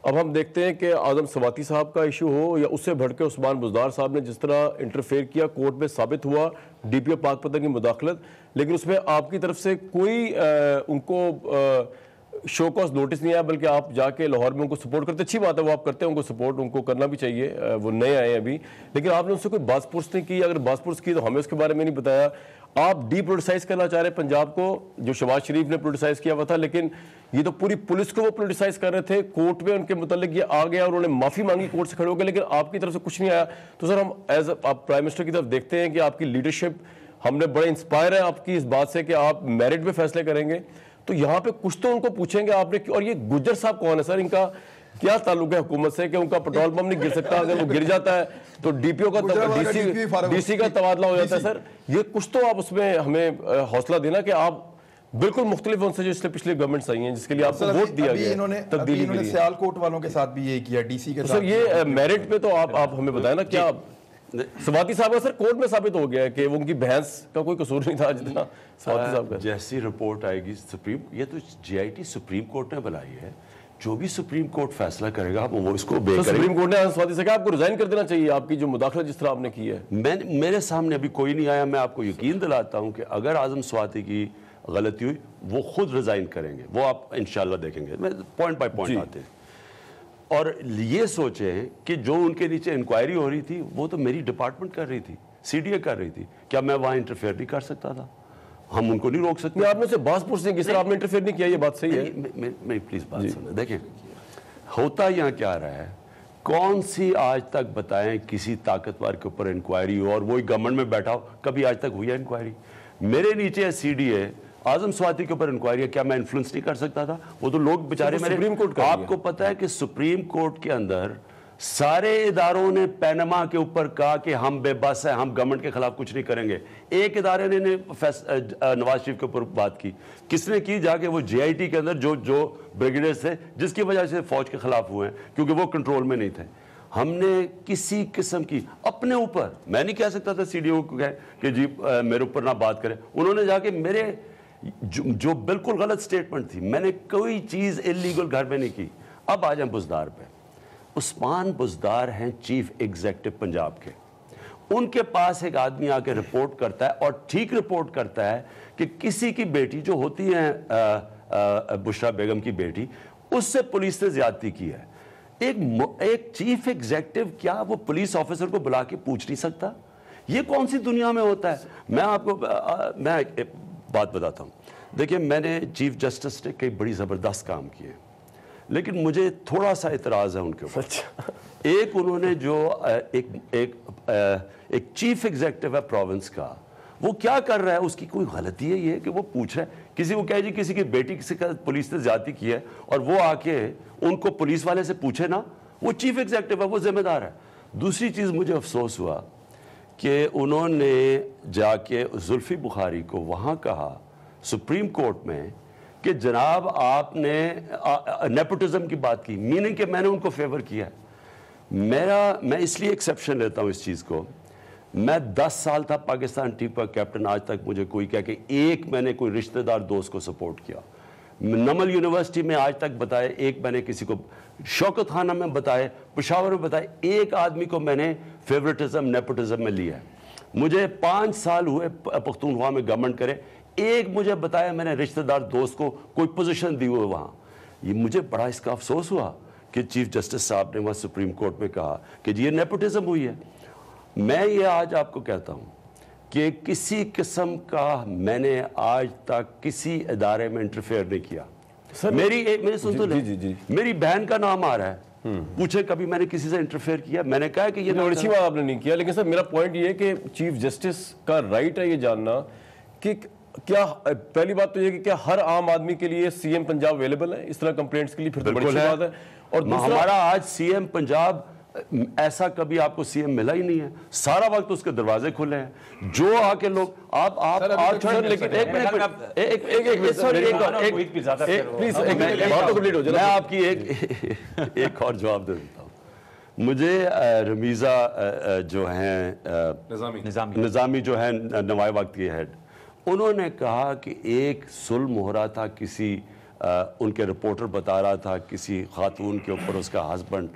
اب ہم دیکھتے ہیں کہ اعظم سواتی صاحب کا ایشو ہو یا اس سے بڑھ کے عثمان بزدار صاحب نے جس طرح انٹرفیئر کیا, کورٹ میں ثابت ہوا ڈی پی او پاک پتن کی مداخلت, لیکن اس میں آپ کی طرف سے کوئی ان کو شو کاز نوٹس نہیں آیا, بلکہ آپ جا کے لاہور میں ان کو سپورٹ کرتے. اچھی بات ہے, وہ آپ کرتے ہیں ان کو سپورٹ, ان کو کرنا بھی چاہیے, وہ نئے آئے ہیں ابھی, لیکن آپ نے ان سے کوئی باز پرس نہیں کی. اگر باز پرس کی تو ہمیں اس کے بارے میں نہیں بتایا. آپ ڈی پولیٹیسائز کرنا چاہ رہے ہیں پنجاب کو, جو شہباز شریف نے پولیٹیسائز کیا ہوا تھا, لیکن یہ تو پوری پولیس کو وہ پولیٹیسائز کر رہے تھے. کورٹ میں ان کے متعلق یہ آ گیا, انہوں نے معافی مانگی کورٹ سے کھڑے ہو گئے, لیکن آپ کی طرف سے کچھ نہیں آیا. تو سر ہم ایز آپ پرائم منسٹر کی طرف دیکھتے ہیں کہ آپ کی لیڈرشپ, ہم نے بڑے انسپائر ہیں آپ کی اس بات سے کہ آپ میرٹ پہ فیصلے کریں گے, تو یہاں پہ کچھ تو ان کو پوچھیں گے آپ نے. اور یہ گجر صاحب کون ہے سر, ان کا کیا تعلق ہے حکومت سے کہ ان کا پیٹرول پمپ نہیں گر سکتا؟ اگر وہ گر جاتا ہے تو ڈی پی او کا ڈی سی کا تبادلہ ہو جاتا ہے. سر یہ کچھ تو آپ اس میں ہمیں حوصلہ دینا کہ آپ بالکل مختلف ان سے جو اس سے پچھلی گورنمنٹس آئی ہیں جس کے لیے آپ کو ووٹ دیا گیا ہے تبدیلی کے لیے. سیال کوٹ والوں کے ساتھ بھی یہی کیا, ڈی سی کے ساتھ. سر یہ میرٹ پہ تو آپ ہمیں بتائیں نا, کیا سواتی صاحب کا سر کورٹ میں ثابت ہو گیا ہے کہ وہ ان کی بحث کا کوئی قصور نہیں تھا جتنا سواتی صاحب کا. جیسی رپورٹ آئے گی یہ تو جی آئی ٹی سپریم کورٹ نے بلائی ہے, جو بھی سپریم کورٹ فیصلہ کرے گا وہ اس کو بے کرے. سپریم کورٹ نے سواتی سے کہا آپ کو ریزائن کر دینا چاہیے, آپ کی جو مداخلت جس طرح آپ نے کی ہے. میرے سامنے ابھی کوئی نہیں آیا. میں آپ کو یقین دلاتا ہوں کہ اگر اعظم سواتی کی غلطی ہوئی وہ خود ریزائن کریں گے, وہ آپ انشاءاللہ دیکھیں گے. میں پوائنٹ بائی پوائنٹ آتے ہیں. اور یہ سوچیں کہ جو ان کے نیچے انکوائری ہو رہی تھی وہ تو میری ڈپارٹمنٹ کر رہی تھی, سی ڈی اے کر رہی تھی. کیا میں وہاں انٹرفیئر نہیں کر سکتا تھا؟ ہم ان کو نہیں روک سکتے. آپ نے سے باز پوچھتے ہیں کہ سر آپ نے انٹرفیئر نہیں کیا, یہ بات صحیح ہے. میں پلیز بات سنیں. دیکھیں ہوتا یہاں کیا رہا ہے, کون سی آج تک بتائیں کسی طاقتور کے اوپر انکوائری ہو اور وہی گورنمنٹ میں بیٹھا ہو, کبھی آج تک ہوئی ہے انکوائری؟ میرے نیچے ہے سی ڈی اے, اعظم سواتی کے اوپر انکوائری ہے, کیا میں انفلوئنس نہیں کر سکتا تھا؟ وہ تو لوگ بیچارے سپریم کورٹ آپ کو پتا ہے کہ سپریم کورٹ کے اندر سارے اداروں نے پینما کے اوپر کہا کہ ہم بے بس ہیں, ہم گورنمنٹ کے خلاف کچھ نہیں کریں گے. ایک ادارے نے نواز شریف کے اوپر بات کی. کس نے کی؟ جا کے وہ جے آئی ٹی کے اندر جو بریگیڈیئرز تھے جس کی وجہ سے فوج کے خلاف ہوئے ہیں, کیونکہ وہ کنٹرول میں نہیں تھے. ہم نے کسی قسم کی اپنے اوپر, میں نہیں کہہ سکتا تھا سی ڈی او کو کہ جی میرے اوپر نہ بات کرے. انہوں نے جا کے میرے جو بالکل غلط سٹیٹمنٹ تھی, میں نے کوئی چیز انلیگل گھر میں نہیں کی. اب آ جائیں بزدار پہ. عثمان بزدار ہیں چیف ایگزیکٹو پنجاب کے. ان کے پاس ایک آدمی آ کے رپورٹ کرتا ہے اور ٹھیک رپورٹ کرتا ہے کہ کسی کی بیٹی جو ہوتی ہے بشرا بیگم کی بیٹی, اس سے پولیس نے زیادتی کی ہے. ایک چیف ایگزیکٹو کیا وہ پولیس آفیسر کو بلا کے پوچھ نہیں سکتا؟ یہ کون سی دنیا میں ہوتا ہے؟ میں آپ کو میں بات بتاتا ہوں. دیکھیں میں نے چیف جسٹس نے کئی بڑی زبردست کام کیے, لیکن مجھے تھوڑا سا اعتراض ہے ان کے اوپر. ایک انہوں نے جو ایک چیف ایگزیکٹو ہے پروونس کا, وہ کیا کر رہا ہے, اس کی کوئی غلطی ہے یہ کہ وہ پوچھ رہا ہے کسی کو کہے جی کسی کی بیٹی کسی کا پولیس نے زیادتی کی ہے, اور وہ آ کے ان کو پولیس والے سے پوچھے نا, وہ چیف ایگزیکٹو ہے, وہ ذمہ دار ہے. دوسری چیز مجھے افسوس ہوا کہ انہوں نے جا کے زلفی بخاری کو وہاں کہا سپریم کورٹ میں کہ جناب آپ نے نیپوٹزم کی بات کی, میننگ کہ میں نے ان کو فیور کیا ہے. میں اس لیے ایکسیپشن لیتا ہوں اس چیز کو. میں 10 سال تھا پاکستان ٹیم کا کیپٹن, آج تک مجھے کوئی کہہ کہ ایک میں نے کوئی رشتہ دار دوست کو سپورٹ کیا. نمل یونیورسٹی میں آج تک بتائے ایک میں نے کسی کو, شوکت خانہ میں بتائے, پشاور میں بتائے, ایک آدمی کو میں نے فیورٹزم نیپوٹزم میں لیا ہے. مجھے 5 سال ہوئے پختونخوا میں گورنمنٹ کرے, ایک مجھے بتایا میں نے رشتہ دار دوست کو کوئی پوزیشن دی ہوئے وہاں. یہ مجھے بڑا اس کا افسوس ہوا کہ چیف جسٹس صاحب نے وہاں سپریم کورٹ میں کہا کہ جی یہ نیپوٹزم ہوئی ہے. میں یہ آج آپ کو کہتا ہوں کہ کسی قسم کا میں نے آج تک کسی ادارے میں انٹرفیئر نہیں کیا. میری سن تو لیں, میری بہن کا نام آ رہا ہے, پوچھے کبھی میں نے کسی سے انٹرفیئر کیا؟ میں نے کہا کہ یہ اچھی بات آپ نے نہیں کیا. لیکن سر میرا پوائنٹ یہ ہے کہ چیف جسٹس کا رائٹ ہے یہ جاننا کہ کیا, پہلی بات تو یہ کہ کیا ہر عام آدمی کے لیے سی ایم پنجاب اویلیبل ہے اس طرح کمپلینٹس کے لیے؟ پھر تو بڑی اچھی بات ہے. اور ہمارا آج سی ایم پنجاب ایسا کبھی آپ کو سی ایم ملا ہی نہیں ہے, سارا وقت اس کے دروازے کھلے ہیں. جو آ کے لوگ میں آپ کی ایک اور جواب دے دیتا ہوں. مجھے رمیزہ جو ہیں نظامی جو ہیں نوائے وقت کے ہیڈ, انہوں نے کہا کہ ایک ظلم ہو رہا تھا, کسی ان کے رپورٹر بتا رہا تھا کسی خاتون کے اوپر اس کا ہسبینڈ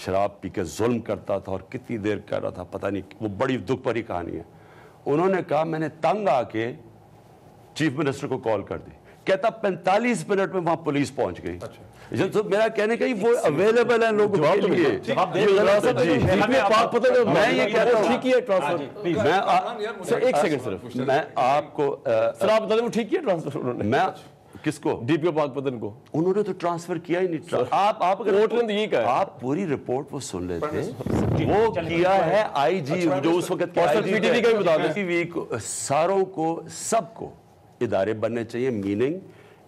شراب پی کے ظلم کرتا تھا اور کتنی دیر کر رہا تھا, پتہ نہیں, وہ بڑی دکھ بھری کہانی ہے. انہوں نے کہا میں نے تنگ آ کے چیف منسٹر کو کال کر دی, کہتا 45 منٹ میں وہاں پولیس پہنچ گئی. تو میرا کہنے کا وہ اویلیبل ہے لوگوں کے لیے. میں یہ کہتا ہوں ٹھیک ہے, ایک سیکنڈ صرف میں آپ کو سر آپ بتا دیں وہ ٹھیک کیا ٹرانسفر انہوں نے؟ میں کس کو؟ ڈی پی او پاک پتن کو. انہوں نے تو ٹرانسفر کیا ہی نہیں. آپ پوری رپورٹ وہ سن لیتے, وہ کیا ہے آئی جی جو اس وقت ساروں کو, سب کو ادارے بننے چاہیے. میننگ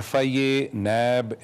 FIA, NAB,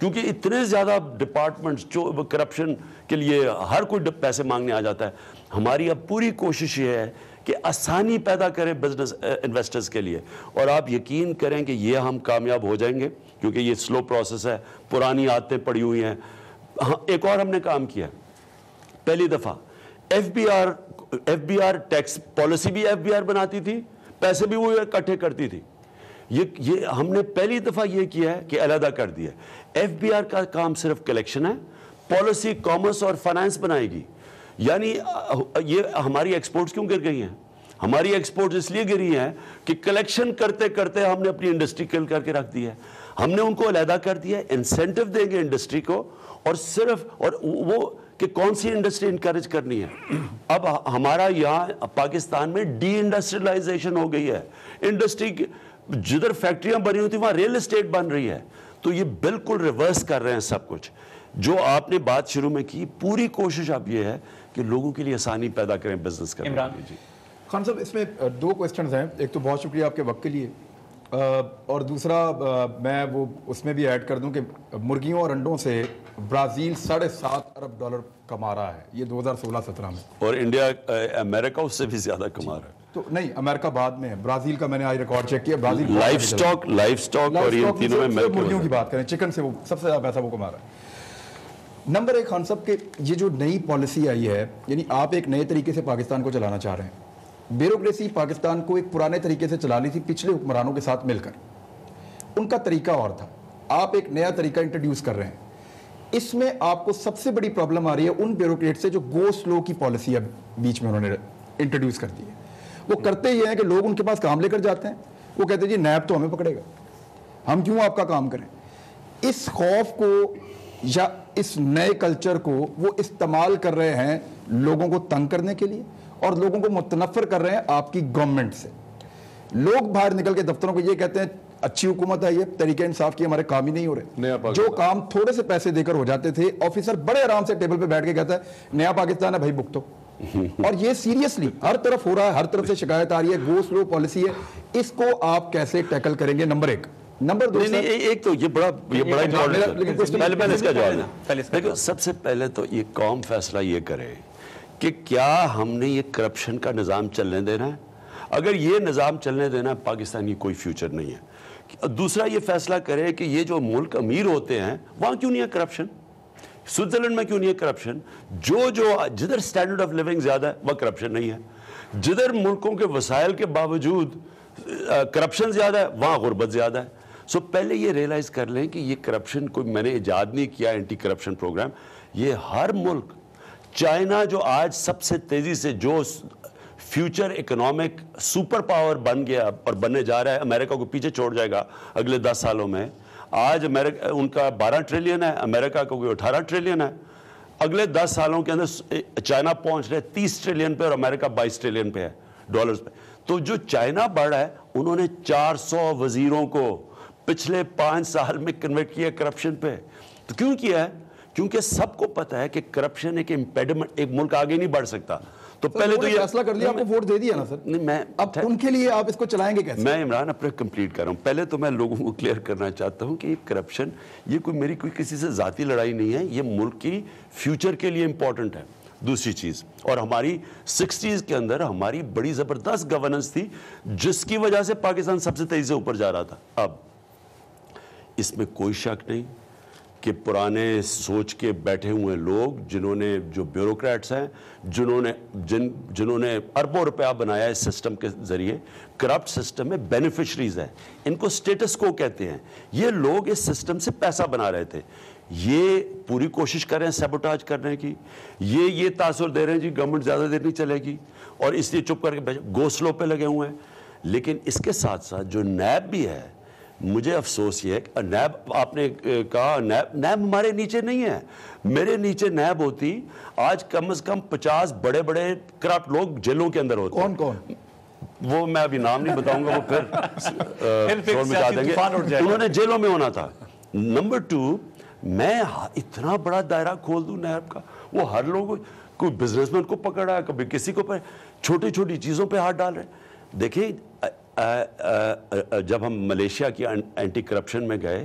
کیونکہ اتنے زیادہ ڈپارٹمنٹس جو کرپشن کے لیے ہر کوئی پیسے مانگنے آ جاتا ہے. ہماری اب پوری کوشش یہ ہے کہ آسانی پیدا کریں بزنس انویسٹرز کے لیے, اور آپ یقین کریں کہ یہ ہم کامیاب ہو جائیں گے, کیونکہ یہ سلو پروسیس ہے, پرانی عادتیں پڑی ہوئی ہیں. ہاں, ایک اور ہم نے کام کیا, پہلی دفعہ F B R tax policy بھی ایف بی آر بناتی تھی, پیسے بھی وہ اکٹھے کرتی تھی. یہ ہم نے پہلی دفعہ یہ کیا ہے کہ علیحدہ کر دیا. ایف بی آر کا کام صرف کلیکشن ہے, پالیسی کامرس اور فائنانس بنائے گی. یعنی یہ ہماری ایکسپورٹس کیوں گر گئی ہیں؟ ہماری ایکسپورٹس اس لیے گری ہیں کہ کلیکشن کرتے کرتے ہم نے اپنی انڈسٹری کل کر کے رکھ دی ہے. ہم نے ان کو علیحدہ کر دیا ہے, انسینٹو دیں گے انڈسٹری کو, اور صرف اور وہ کہ کون سی انڈسٹری انکریج کرنی ہے. اب ہمارا یہاں پاکستان میں ڈی انڈسٹریلائزیشن ہو گئی ہے. انڈسٹری جدھر فیکٹریاں بنی ہوتی وہاں ریل اسٹیٹ بن رہی ہے. تو یہ بالکل ریورس کر رہے ہیں سب کچھ. جو آپ نے بات شروع میں کی, پوری کوشش اب یہ ہے کہ لوگوں کے لیے آسانی پیدا کریں بزنس کرنے کے لیے. خان صاحب, اس میں دو کوسچنز ہیں. ایک تو بہت شکریہ آپ کے وقت کے لیے, اور دوسرا میں وہ اس میں بھی ایڈ کر دوں کہ مرغیوں اور انڈوں سے برازیل $7.5 ارب کما رہا ہے یہ 2016-17 میں, اور انڈیا امریکہ اس سے بھی زیادہ کما رہا ہے. تو نہیں, امریکہ بعد میں ہے. برازیل کا میں نے آج ریکارڈ چیک کیا, برازیل لائف سٹاک اور ان تینوں میں مرغیوں کی بات کریں, چکن سے وہ سب سے زیادہ پیسہ وہ کما رہا ہے. نمبر ایک خان صاحب کہ یہ جو نئی پالیسی آئی ہے, یعنی آپ ایک نئے طریقے سے پاکستان کو چلانا چاہ رہے ہیں. بیوروکریسی پاکستان کو ایک پرانے طریقے سے چلانی تھی پچھلے حکمرانوں کے ساتھ مل کر, ان کا طریقہ اور تھا. آپ ایک نیا طریقہ انٹروڈیوس کر رہے ہیں. اس میں آپ کو سب سے بڑی پرابلم آ رہی ہے ان بیوروکریٹ سے جو گو سلو کی پالیسی اب بیچ میں انہوں نے انٹروڈیوس کر دی ہے. وہ کرتے یہ ہیں کہ لوگ ان کے پاس کام لے کر جاتے ہیں, وہ کہتے ہیں جی نیب تو ہمیں پکڑے گا, ہم کیوں آپ کا کام کریں. اس خوف کو یا اس نئے کلچر کو وہ استعمال کر رہے ہیں لوگوں کو تنگ کرنے کے لیے, اور لوگوں کو متنفر کر رہے ہیں آپ کی گورنمنٹ سے. لوگ باہر نکل کے دفتروں کو یہ کہتے ہیں اچھی حکومت ہے, یہ طریقہ انصاف کی ہمارے کام ہی نہیں ہو رہے. جو کام تھوڑے سے پیسے دے کر ہو جاتے تھے, آفیسر بڑے آرام سے ٹیبل پہ بیٹھ کے کہتا ہے نیا پاکستان ہے بھائی بک تو. اور یہ سیریسلی ہر طرف ہو رہا ہے, ہر طرف سے شکایت آ رہی ہے, گو سلو پالیسی ہے. اس کو آپ کیسے ٹیکل کریں گے؟ نمبر ایک. نمبر دو, ایک تو یہ بڑا پہلے اس کا جواب ہے. دیکھو, سب سے پہلے تو یہ قوم فیصلہ یہ کرے کہ کیا ہم نے یہ کرپشن کا نظام چلنے دینا ہے. اگر یہ نظام چلنے دینا ہے, پاکستان کی کوئی فیوچر نہیں ہے. دوسرا یہ فیصلہ کرے کہ یہ جو ملک امیر ہوتے ہیں وہاں کیوں نہیں ہے کرپشن, سوئٹزرلینڈ میں کیوں نہیں ہے کرپشن. جدھر سٹینڈرڈ آف لیونگ زیادہ ہے وہ کرپشن نہیں ہے. جدھر ملکوں کے وسائل کے باوجود کرپشن زیادہ ہے وہاں غربت زیادہ ہے. سو پہلے یہ ریئلائز کر لیں کہ یہ کرپشن کوئی میں نے ایجاد نہیں کیا, اینٹی کرپشن پروگرام. یہ ہر ملک, چائنا جو آج سب سے تیزی سے جو فیوچر اکنامک سپر پاور بن گیا اور بننے جا رہا ہے, امریکہ کو پیچھے چھوڑ جائے گا اگلے 10 سالوں میں. آج امریکہ ان کا 12 ٹریلین ہے, امریکہ کا کوئی 18 ٹریلین ہے. اگلے 10 سالوں کے اندر چائنا پہنچ رہے 30 ٹریلین پہ اور امریکہ 22 ٹریلین پہ ہے ڈالرز پہ. تو جو چائنا بڑھ رہا ہے, انہوں نے 400 وزیروں کو پچھلے 5 سال میں کنورٹ کیا کرپشن پہ. تو کیوں کیا ہے؟ کیونکہ سب کو پتہ ہے کہ کرپشن ایک امپیڈمنٹ, ایک ملک آگے نہیں بڑھ سکتا. تو پہلے تو یہ فیصلہ کر لیا, آپ کو ووٹ دے دیا نا سر, میں اب ان کے لیے آپ اس کو چلائیں گے کیسے؟ میں عمران اپنے کمپلیٹ کر رہا ہوں. پہلے تو میں لوگوں کو کلیئر کرنا چاہتا ہوں کہ یہ کرپشن یہ میری کوئی کسی سے ذاتی لڑائی نہیں ہے, یہ ملک کی فیوچر کے لیے امپورٹنٹ ہے. دوسری چیز, اور ہماری 60s کے اندر ہماری بڑی زبردست گورننس تھی جس کی وجہ سے پاکستان سب سے تیزی سے اوپر جا رہا تھا. اب اس میں کوئی شک نہیں کہ پرانے سوچ کے بیٹھے ہوئے لوگ جنہوں نے, جو بیوروکریٹس ہیں, جنہوں نے اربوں روپیہ بنایا اس سسٹم کے ذریعے, کرپٹ سسٹم میں بینیفیشریز ہیں, ان کو سٹیٹس کو کہتے ہیں. یہ لوگ اس سسٹم سے پیسہ بنا رہے تھے. یہ پوری کوشش کر رہے ہیں سیبوٹاج کرنے کی, یہ تاثر دے رہے ہیں جی گورنمنٹ زیادہ دیر نہیں چلے گی, اور اس لیے چپ کر کے گوسلوں پہ لگے ہوئے ہیں. لیکن اس کے ساتھ ساتھ جو نیب بھی ہے, مجھے افسوس یہ ہے کہ نیب, آپ نے کہا نیب ہمارے نیچے نہیں ہے. میرے نیچے نیب ہوتی, آج کم از کم 50 بڑے بڑے کرپٹ لوگ جیلوں کے اندر ہوتے. کون کون؟ وہ میں ابھی نام نہیں بتاؤں گا, وہ پھر مچا دیں گے. انہوں نے جیلوں میں ہونا تھا. نمبر 2, میں اتنا بڑا دائرہ کھول دوں نیب کا, وہ ہر لوگ, کوئی بزنس مین کو پکڑا ہے, کبھی کسی کو چھوٹی چھوٹی چیزوں پہ ہاتھ ڈال رہے ہیں. دیکھیں, جب ہم ملیشیا کی اینٹی کرپشن میں گئے,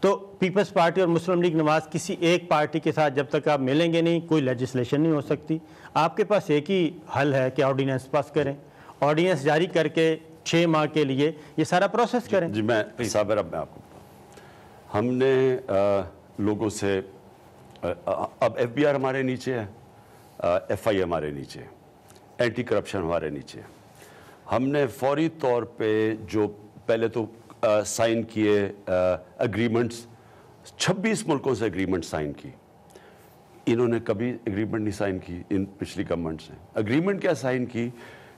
تو پیپلز پارٹی اور مسلم لیگ نواز کسی ایک پارٹی کے ساتھ جب تک آپ ملیں گے نہیں کوئی لیجسلیشن نہیں ہو سکتی. آپ کے پاس ایک ہی حل ہے کہ آرڈیننس پاس کریں, آرڈیننس جاری کر کے 6 ماہ کے لیے یہ سارا پروسیس کریں. جی میں صابر اب میں آپ کو بتاؤں, ہم نے لوگوں سے اب ایف بی آر ہمارے نیچے ہے, ایف آئی ہمارے نیچے ہے, اینٹی کرپشن ہمارے نیچے ہے. ہم نے فوری طور پہ جو پہلے تو سائن کیے اگریمنٹس, 26 ملکوں سے اگریمنٹ سائن کی. انہوں نے کبھی اگریمنٹ نہیں سائن کی ان پچھلی گورنمنٹ نے. اگریمنٹ کیا سائن کی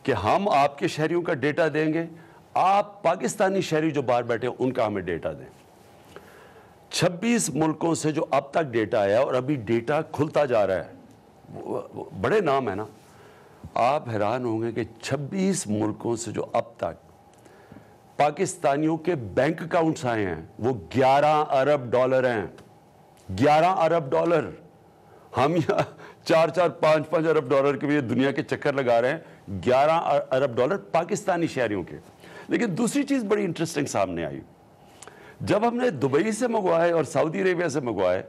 کہ ہم آپ کے شہریوں کا ڈیٹا دیں گے, آپ پاکستانی شہری جو باہر بیٹھے ہیں ان کا ہمیں ڈیٹا دیں. 26 ملکوں سے جو اب تک ڈیٹا آیا اور ابھی ڈیٹا کھلتا جا رہا ہے, بڑے نام ہے نا, آپ حیران ہوں گے کہ 26 ملکوں سے جو اب تک پاکستانیوں کے بینک اکاؤنٹس آئے ہیں وہ 11 ارب ڈالر ہیں. 11 ارب ڈالر. ہم یہاں 4-5 ارب ڈالر کے بھی دنیا کے چکر لگا رہے ہیں. 11 ارب ڈالر پاکستانی شہریوں کے. لیکن دوسری چیز بڑی انٹرسٹنگ سامنے آئی, جب ہم نے دبئی سے منگوائے اور سعودی عربیہ سے منگوائے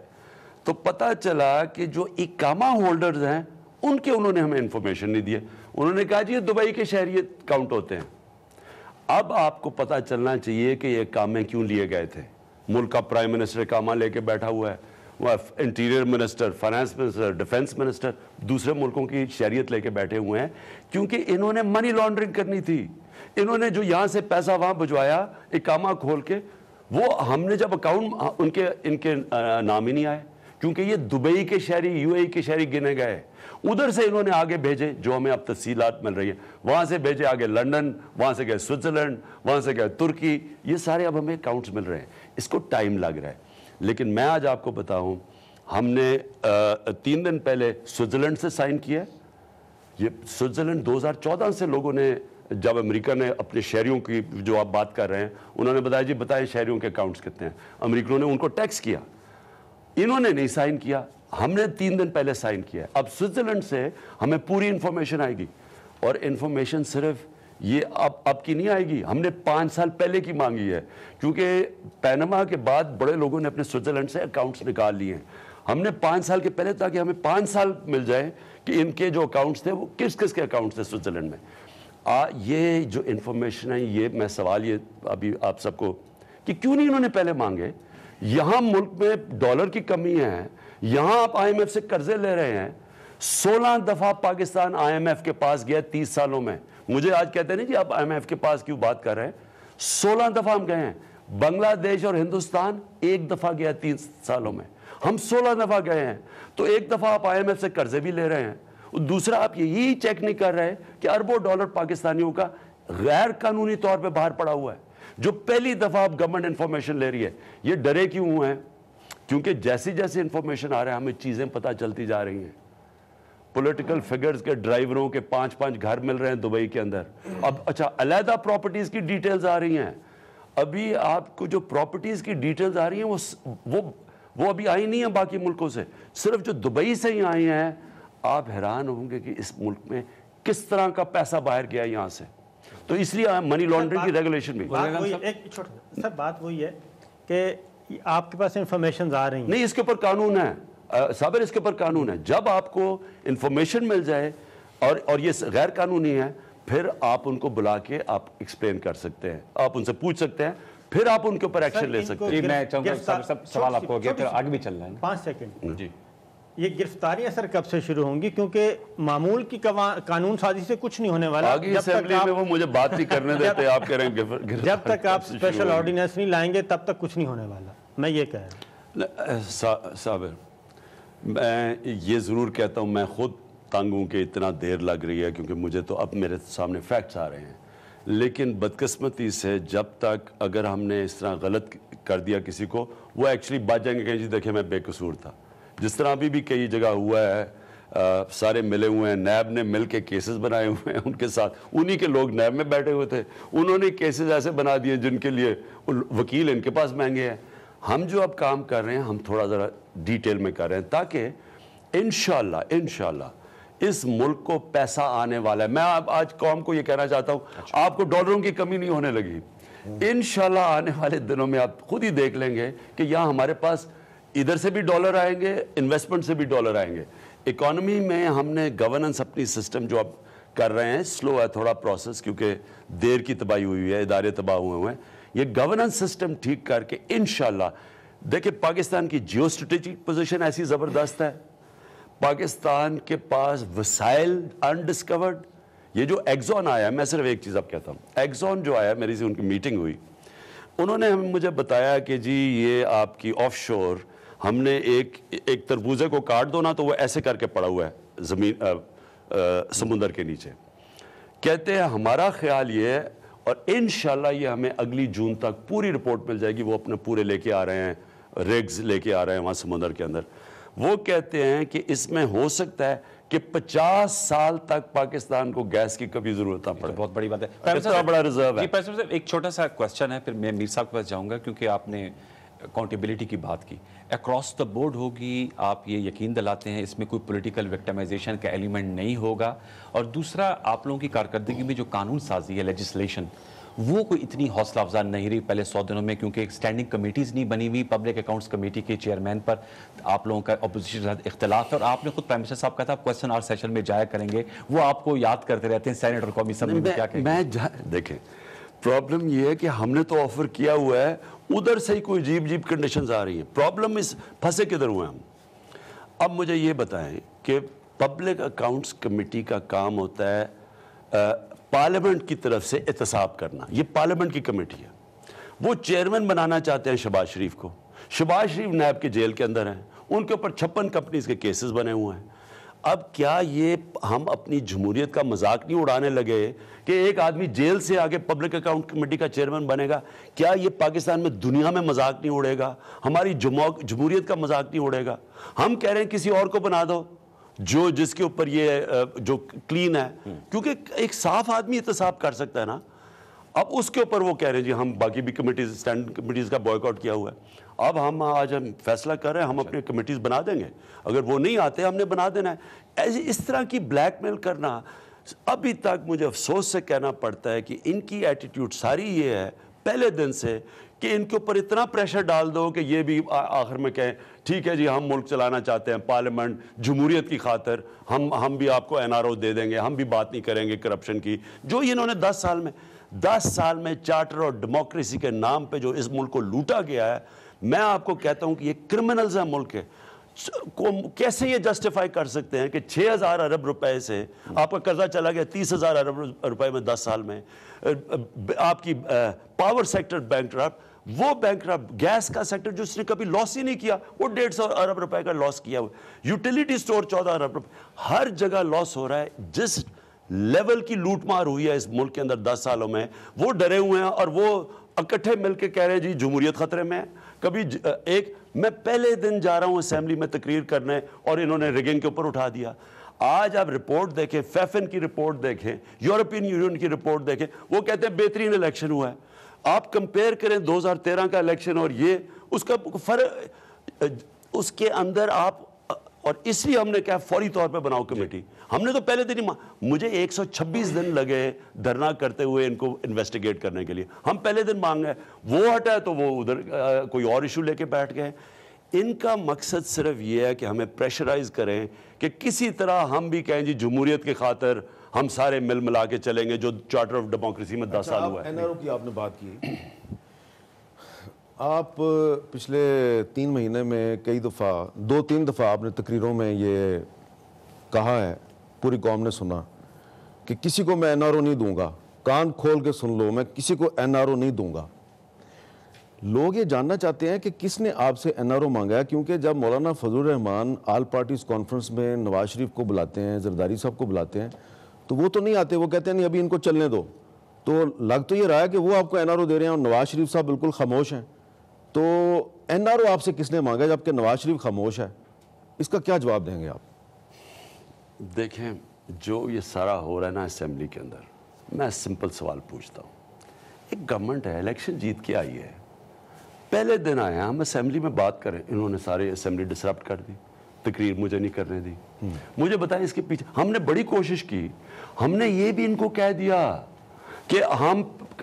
تو پتہ چلا کہ جو اقامہ ہولڈرز ہیں ان کے انہوں نے ہمیں انفارمیشن نہیں دی. انہوں نے کہا جی یہ دبئی کے شہری کاؤنٹ ہوتے ہیں. اب آپ کو پتہ چلنا چاہیے کہ یہ اقامے کیوں لیے گئے تھے. ملک کا پرائم منسٹر اقامہ لے کے بیٹھا ہوا ہے, وہ interior minister, finance minister, defence minister دوسرے ملکوں کی شہریت لے کے بیٹھے ہوئے ہیں کیونکہ انہوں نے منی لانڈرنگ کرنی تھی. انہوں نے جو یہاں سے پیسہ وہاں بھجوایا اقامہ کھول کے, وہ ہم نے جب اکاؤنٹ ان کے نام ہی نہیں آئے کیونکہ یہ دبئی کے شہری, یو اے ای کے شہری گنے گئے. ادھر سے انہوں نے آگے بھیجے جو ہمیں اب تفصیلات مل رہی ہیں, وہاں سے بھیجے آگے لنڈن, وہاں سے گئے سوئٹزرلینڈ, وہاں سے گئے ترکی. یہ سارے اب ہمیں اکاؤنٹس مل رہے ہیں. اس کو ٹائم لگ رہا ہے. لیکن میں آج آپ کو بتاؤں, ہم نے 3 دن پہلے سوئٹزرلینڈ سے سائن کیا. یہ سوئٹزرلینڈ 2014 سے لوگوں نے, جب امریکہ نے اپنے شہریوں کی جو آپ بات کر رہے ہیں انہوں نے بتایا جی بتائیں شہریوں کے اکاؤنٹس کتنے ہیں, امریکنوں نے ان کو ٹیکس کیا. انہوں نے نہیں سائن کیا, ہم نے 3 دن پہلے سائن کیا. اب سوئٹزرلینڈ سے ہمیں پوری انفارمیشن آئے گی, اور انفارمیشن صرف یہ اب کی نہیں آئے گی, ہم نے 5 سال پہلے کی مانگی ہے کیونکہ پینما کے بعد بڑے لوگوں نے اپنے سوئٹزرلینڈ سے اکاؤنٹس نکال لیے ہیں. ہم نے 5 سال کے پہلے, تاکہ ہمیں 5 سال مل جائے کہ ان کے جو اکاؤنٹس تھے وہ کس کس کے اکاؤنٹس تھے سوئٹزرلینڈ میں. یہ جو انفارمیشن ہے, یہ میں سوال یہ ابھی آپ سب کو کہ کیوں نہیں انہوں نے پہلے مانگے. یہاں ملک میں ڈالر کی کمی ہے, یہاں آپ آئی ایم ایف سے قرضے لے رہے ہیں. 16 دفعہ پاکستان آئی ایم ایف کے پاس گیا 30 سالوں میں. مجھے آج کہتے نہیں جی آپ آئی ایم ایف کے پاس کیوں بات کر رہے ہیں. 16 دفعہ ہم گئے ہیں. بنگلہ دیش اور ہندوستان 1 دفعہ گیا 30 سالوں میں, ہم 16 دفعہ گئے ہیں. تو 1 دفعہ آپ آئی ایم ایف سے قرضے بھی لے رہے ہیں, دوسرا آپ یہی چیک نہیں کر رہے کہ اربوں ڈالر پاکستانیوں کا غیر قانونی طور پہ باہر پڑا ہوا ہے, جو پہلی دفعہ آپ گورنمنٹ انفارمیشن لے رہی ہے. یہ ڈرے کیوں ہوئے ہیں؟ کیونکہ جیسی جیسی انفارمیشن آ رہا ہے ہمیں چیزیں پتہ چلتی جا رہی ہیں. پولیٹیکل فگرز کے ڈرائیوروں کے 5-5 گھر مل رہے ہیں دبئی کے اندر. اب اچھا علیحدہ پراپرٹیز کی ڈیٹیلز آ رہی ہیں. ابھی آپ کو جو پراپرٹیز کی ڈیٹیلز آ رہی ہیں وہ ابھی آئی نہیں ہیں باقی ملکوں سے, صرف جو دبئی سے ہی آئی ہیں. آپ حیران ہوں گے کہ اس ملک میں کس طرح کا پیسہ باہر گیا یہاں سے. تو اس لیے منی لانڈرنگ کی ریگولیشن بھی. بات وہی ہے کہ آپ کے پاس انفارمیشن آ رہی ہیں. نہیں, اس کے اوپر قانون ہے صابر, اس کے اوپر قانون ہے. جب آپ کو انفارمیشن مل جائے اور یہ غیر قانونی ہے, پھر آپ ان کو بلا کے آپ ایکسپلین کر سکتے ہیں, آپ ان سے پوچھ سکتے ہیں, پھر آپ ان کے اوپر ایکشن لے سکتے ہیں. میں چاہوں گا سب سوال آپ کو ہو گیا, پھر آگے بھی چل رہا ہے. 5 سیکنڈ. جی, یہ گرفتاریاں سر کب سے شروع ہوں گی؟ کیونکہ معمول کی قانون سازی سے کچھ نہیں ہونے والا. آگے اسمبلی میں وہ مجھے بات نہیں کرنے دیتے, آپ کہہ رہے ہیں جب تک آپ اسپیشل آرڈیننس نہیں لائیں گے تب تک کچھ نہیں ہونے والا. میں یہ کہہ رہا ہوں. صابر, میں یہ ضرور کہتا ہوں, میں خود تنگ ہوں کہ اتنا دیر لگ رہی ہے کیونکہ مجھے تو اب میرے سامنے فیکٹس آ رہے ہیں. لیکن بدقسمتی سے جب تک اگر ہم نے اس طرح غلط کر دیا کسی کو, وہ ایکچولی بچ جائیں گے کہ جی دیکھیں میں بے قصور تھا. جس طرح ابھی بھی کئی جگہ ہوا ہے, سارے ملے ہوئے ہیں, نیب نے مل کے کیسز بنائے ہوئے ہیں ان کے ساتھ, انہی کے لوگ نیب میں بیٹھے ہوئے تھے, انہوں نے کیسز ایسے بنا دیے جن کے لیے وکیل ان کے پاس مہنگے ہیں. ہم جو اب کام کر رہے ہیں ہم تھوڑا ذرا ڈیٹیل میں کر رہے ہیں تاکہ انشاءاللہ اس ملک کو پیسہ آنے والا ہے. میں آج قوم کو یہ کہنا چاہتا ہوں, آپ کو ڈالروں کی کمی نہیں ہونے لگی. انشاءاللہ آنے والے دنوں میں آپ خود ہی دیکھ لیں گے کہ یہاں ہمارے پاس ادھر سے بھی ڈالر آئیں گے, انویسٹمنٹ سے بھی ڈالر آئیں گے. اکانومی میں ہم نے گورننس اپنی سسٹم جو اب کر رہے ہیں, سلو ہے تھوڑا پروسیس کیونکہ دیر کی تباہی ہوئی ہے, ادارے تباہ ہوئے ہیں. یہ گورننس سسٹم ٹھیک کر کے انشاءاللہ دیکھیں پاکستان کی جیو اسٹریٹجک پوزیشن ایسی زبردست ہے, پاکستان کے پاس وسائل انڈسکورڈ. یہ جو ایگزون آیا, میں صرف ایک چیز اب کہتا ہوں, ایگزون جو آیا, میری سے ان کی میٹنگ ہوئی, انہوں نے مجھے بتایا کہ جی یہ آپ کی آف شور ہم نے ایک تربوزے کو کاٹ دو نا تو وہ ایسے کر کے پڑا ہوا ہے زمین سمندر کے نیچے. کہتے ہیں ہمارا خیال یہ ہے, اور انشاءاللہ یہ ہمیں اگلی جون تک پوری رپورٹ مل جائے گی, وہ اپنے پورے لے کے آ رہے ہیں, ریگز لے کے آ رہے ہیں وہاں سمندر کے اندر. وہ کہتے ہیں کہ اس میں ہو سکتا ہے کہ 50 سال تک پاکستان کو گیس کی کبھی ضرورت نہ پڑے. بہت بڑی بات ہے. اتنا بڑا ریزرو ہے. جی صاحب ایک چھوٹا سا کوسچن ہے, پھر میں میر صاحب کے پاس جاؤں گا, کیونکہ آپ نے اکاؤنٹیبلٹی کی بات کی. اکراس دا بورڈ ہوگی, آپ یہ یقین دلاتے ہیں اس میں کوئی پولیٹیکل وکٹمائزیشن کا ایلیمنٹ نہیں ہوگا, اور دوسرا آپ لوگوں کی کارکردگی میں جو قانون سازی ہے, لیجسلیشن, وہ کوئی اتنی حوصلہ افزا نہیں رہی پہلے 100 دنوں میں, کیونکہ ایک سٹینڈنگ کمیٹیز نہیں بنی ہوئی. پبلک اکاؤنٹس کمیٹی کے چیئرمین پر آپ لوگوں کا اپوزیشن کے ساتھ اختلاف ہے, اور آپ نے خود پرائم منسٹر صاحب کہا تھا آپ کوسچن آور سیشن میں جایا کریں گے, وہ آپ کو یاد کرتے رہتے ہیں سینیٹ اور قومی اسمبلی میں. کیا کہیں گے؟ دیکھیں پرابلم یہ ہے کہ ہم نے تو آفر کیا ہوا ہے, ادھر سے ہی کوئی عجیب کنڈیشنز آ رہی ہیں. پرابلم اس پھنسے کدھر ہوئے ہم. اب مجھے یہ بتائیں کہ پبلک اکاؤنٹس کمیٹی کا کام ہوتا ہے پارلیمنٹ کی طرف سے احتساب کرنا. یہ پارلیمنٹ کی کمیٹی ہے. وہ چیئرمین بنانا چاہتے ہیں شہباز شریف کو. شہباز شریف نیب کے جیل کے اندر ہیں, ان کے اوپر 56 کمپنیز کے کیسز بنے ہوئے ہیں. اب کیا یہ ہم اپنی جمہوریت کا مذاق نہیں اڑانے لگے کہ ایک آدمی جیل سے آگے پبلک اکاؤنٹ کمیٹی کا چیئرمین بنے گا؟ کیا یہ پاکستان میں دنیا میں مذاق نہیں اڑے گا؟ ہماری جمہوریت کا مذاق نہیں اڑے گا؟ ہم کہہ رہے ہیں کسی اور کو بنا دو جس کے اوپر یہ جو کلین ہے, کیونکہ ایک صاف آدمی احتساب کر سکتا ہے نا. اب اس کے اوپر وہ کہہ رہے ہیں جی ہم باقی بھی کمیٹیز, اسٹینڈنگ کمیٹیز کا بوائے کاٹ کیا ہوا ہے. اب ہم آج فیصلہ کر رہے ہیں, ہم اپنے کمیٹیز بنا دیں گے, اگر وہ نہیں آتے ہم نے بنا دینا ہے. اس طرح کی بلیک میل کرنا, ابھی تک مجھے افسوس سے کہنا پڑتا ہے کہ ان کی ایٹیٹیوڈ ساری یہ ہے پہلے دن سے کہ ان کے اوپر اتنا پریشر ڈال دو کہ یہ بھی آخر میں کہیں ٹھیک ہے جی ہم ملک چلانا چاہتے ہیں, پارلیمنٹ جمہوریت کی خاطر ہم بھی آپ کو NRO دے دیں گے, ہم بھی بات نہیں کریں گے کرپشن کی. جو انہوں نے 10 سال میں چارٹر اور ڈیموکریسی کے نام پہ جو اس ملک کو لوٹا گیا ہے, میں آپ کو کہتا ہوں کہ یہ کرمنلز ہیں ملک کے. کیسے یہ جسٹیفائی کر سکتے ہیں کہ 6,000 ارب روپے سے آپ کا قرضہ چلا گیا 30,000 ارب روپے میں 10 سال میں, آپ کی پاور سیکٹر بینکرپٹ, وہ بینکرپٹ گیس کا سیکٹر جو اس نے کبھی لاس ہی نہیں کیا, وہ 150 ارب روپے کا لاس کیا ہوا, یوٹیلیٹی سٹور 14 ارب روپے, ہر جگہ لاس ہو رہا ہے. جس لیول کی لوٹ مار ہوئی ہے اس ملک کے اندر 10 سالوں میں, وہ ڈرے ہوئے ہیں اور وہ اکٹھے مل کے کہہ رہے ہیں جی جمہوریت خطرے میں ہے. کبھی میں پہلے دن جا رہا ہوں اسمبلی میں تقریر کرنے اور انہوں نے ریگنگ کے اوپر اٹھا دیا. آج آپ رپورٹ دیکھیں, فیفن کی رپورٹ دیکھیں, یورپین یونین کی رپورٹ دیکھیں, وہ کہتے ہیں بہترین الیکشن ہوا ہے. آپ کمپیئر کریں 2013 کا الیکشن اور یہ, اس کا فرق اس کے اندر آپ, اور اس لیے ہم نے کہا فوری طور پہ بناؤ کمیٹی. ہم نے تو پہلے دن ہی, مجھے 126 دن لگے دھرنا کرتے ہوئے ان کو انویسٹیگیٹ کرنے کے لیے. ہم پہلے دن مانگ گئے, وہ ہٹا تو وہ ادھر کوئی اور ایشو لے کے بیٹھ گئے. ان کا مقصد صرف یہ ہے کہ ہمیں پریشرائز کریں کہ کسی طرح ہم بھی کہیں جی جمہوریت کی خاطر ہم سارے مل ملا کے چلیں گے, جو چارٹر آف ڈیموکریسی میں 10 سال ہوا ہے. NRO کی آپ نے بات کی, آپ پچھلے 3 مہینے میں کئی دفعہ 2-3 دفعہ آپ نے تقریروں میں یہ کہا ہے, پوری قوم نے سنا کہ کسی کو میں NRO نہیں دوں گا. کان کھول کے سن لو, میں کسی کو NRO نہیں دوں گا. لوگ یہ جاننا چاہتے ہیں کہ کس نے آپ سے NRO مانگا ہے, کیونکہ جب مولانا فضل الرحمان آل پارٹیز کانفرنس میں نواز شریف کو بلاتے ہیں, زرداری صاحب کو بلاتے ہیں, تو وہ تو نہیں آتے, وہ کہتے ہیں نہیں ابھی ان کو چلنے دو. تو لگ تو یہ رہا ہے کہ وہ آپ کو NRO دے رہے ہیں اور نواز شریف صاحب بالکل خاموش ہیں. تو NRO آپ سے کس نے مانگا جبکہ نواز شریف خاموش ہے؟ اس کا کیا جواب دیں گے آپ؟ دیکھیں جو یہ سارا ہو رہا ہے نا اسمبلی کے اندر, میں سمپل سوال پوچھتا ہوں. ایک گورنمنٹ ہے, الیکشن جیت کے آئی ہے, پہلے دن آئے ہیں, ہم اسمبلی میں بات کریں, انہوں نے سارے اسمبلی ڈسرپٹ کر دی, تقریر مجھے نہیں کرنے دی. مجھے بتائیں اس کے پیچھے ہم نے بڑی کوشش کی, ہم نے یہ بھی ان کو کہہ دیا کہ ہم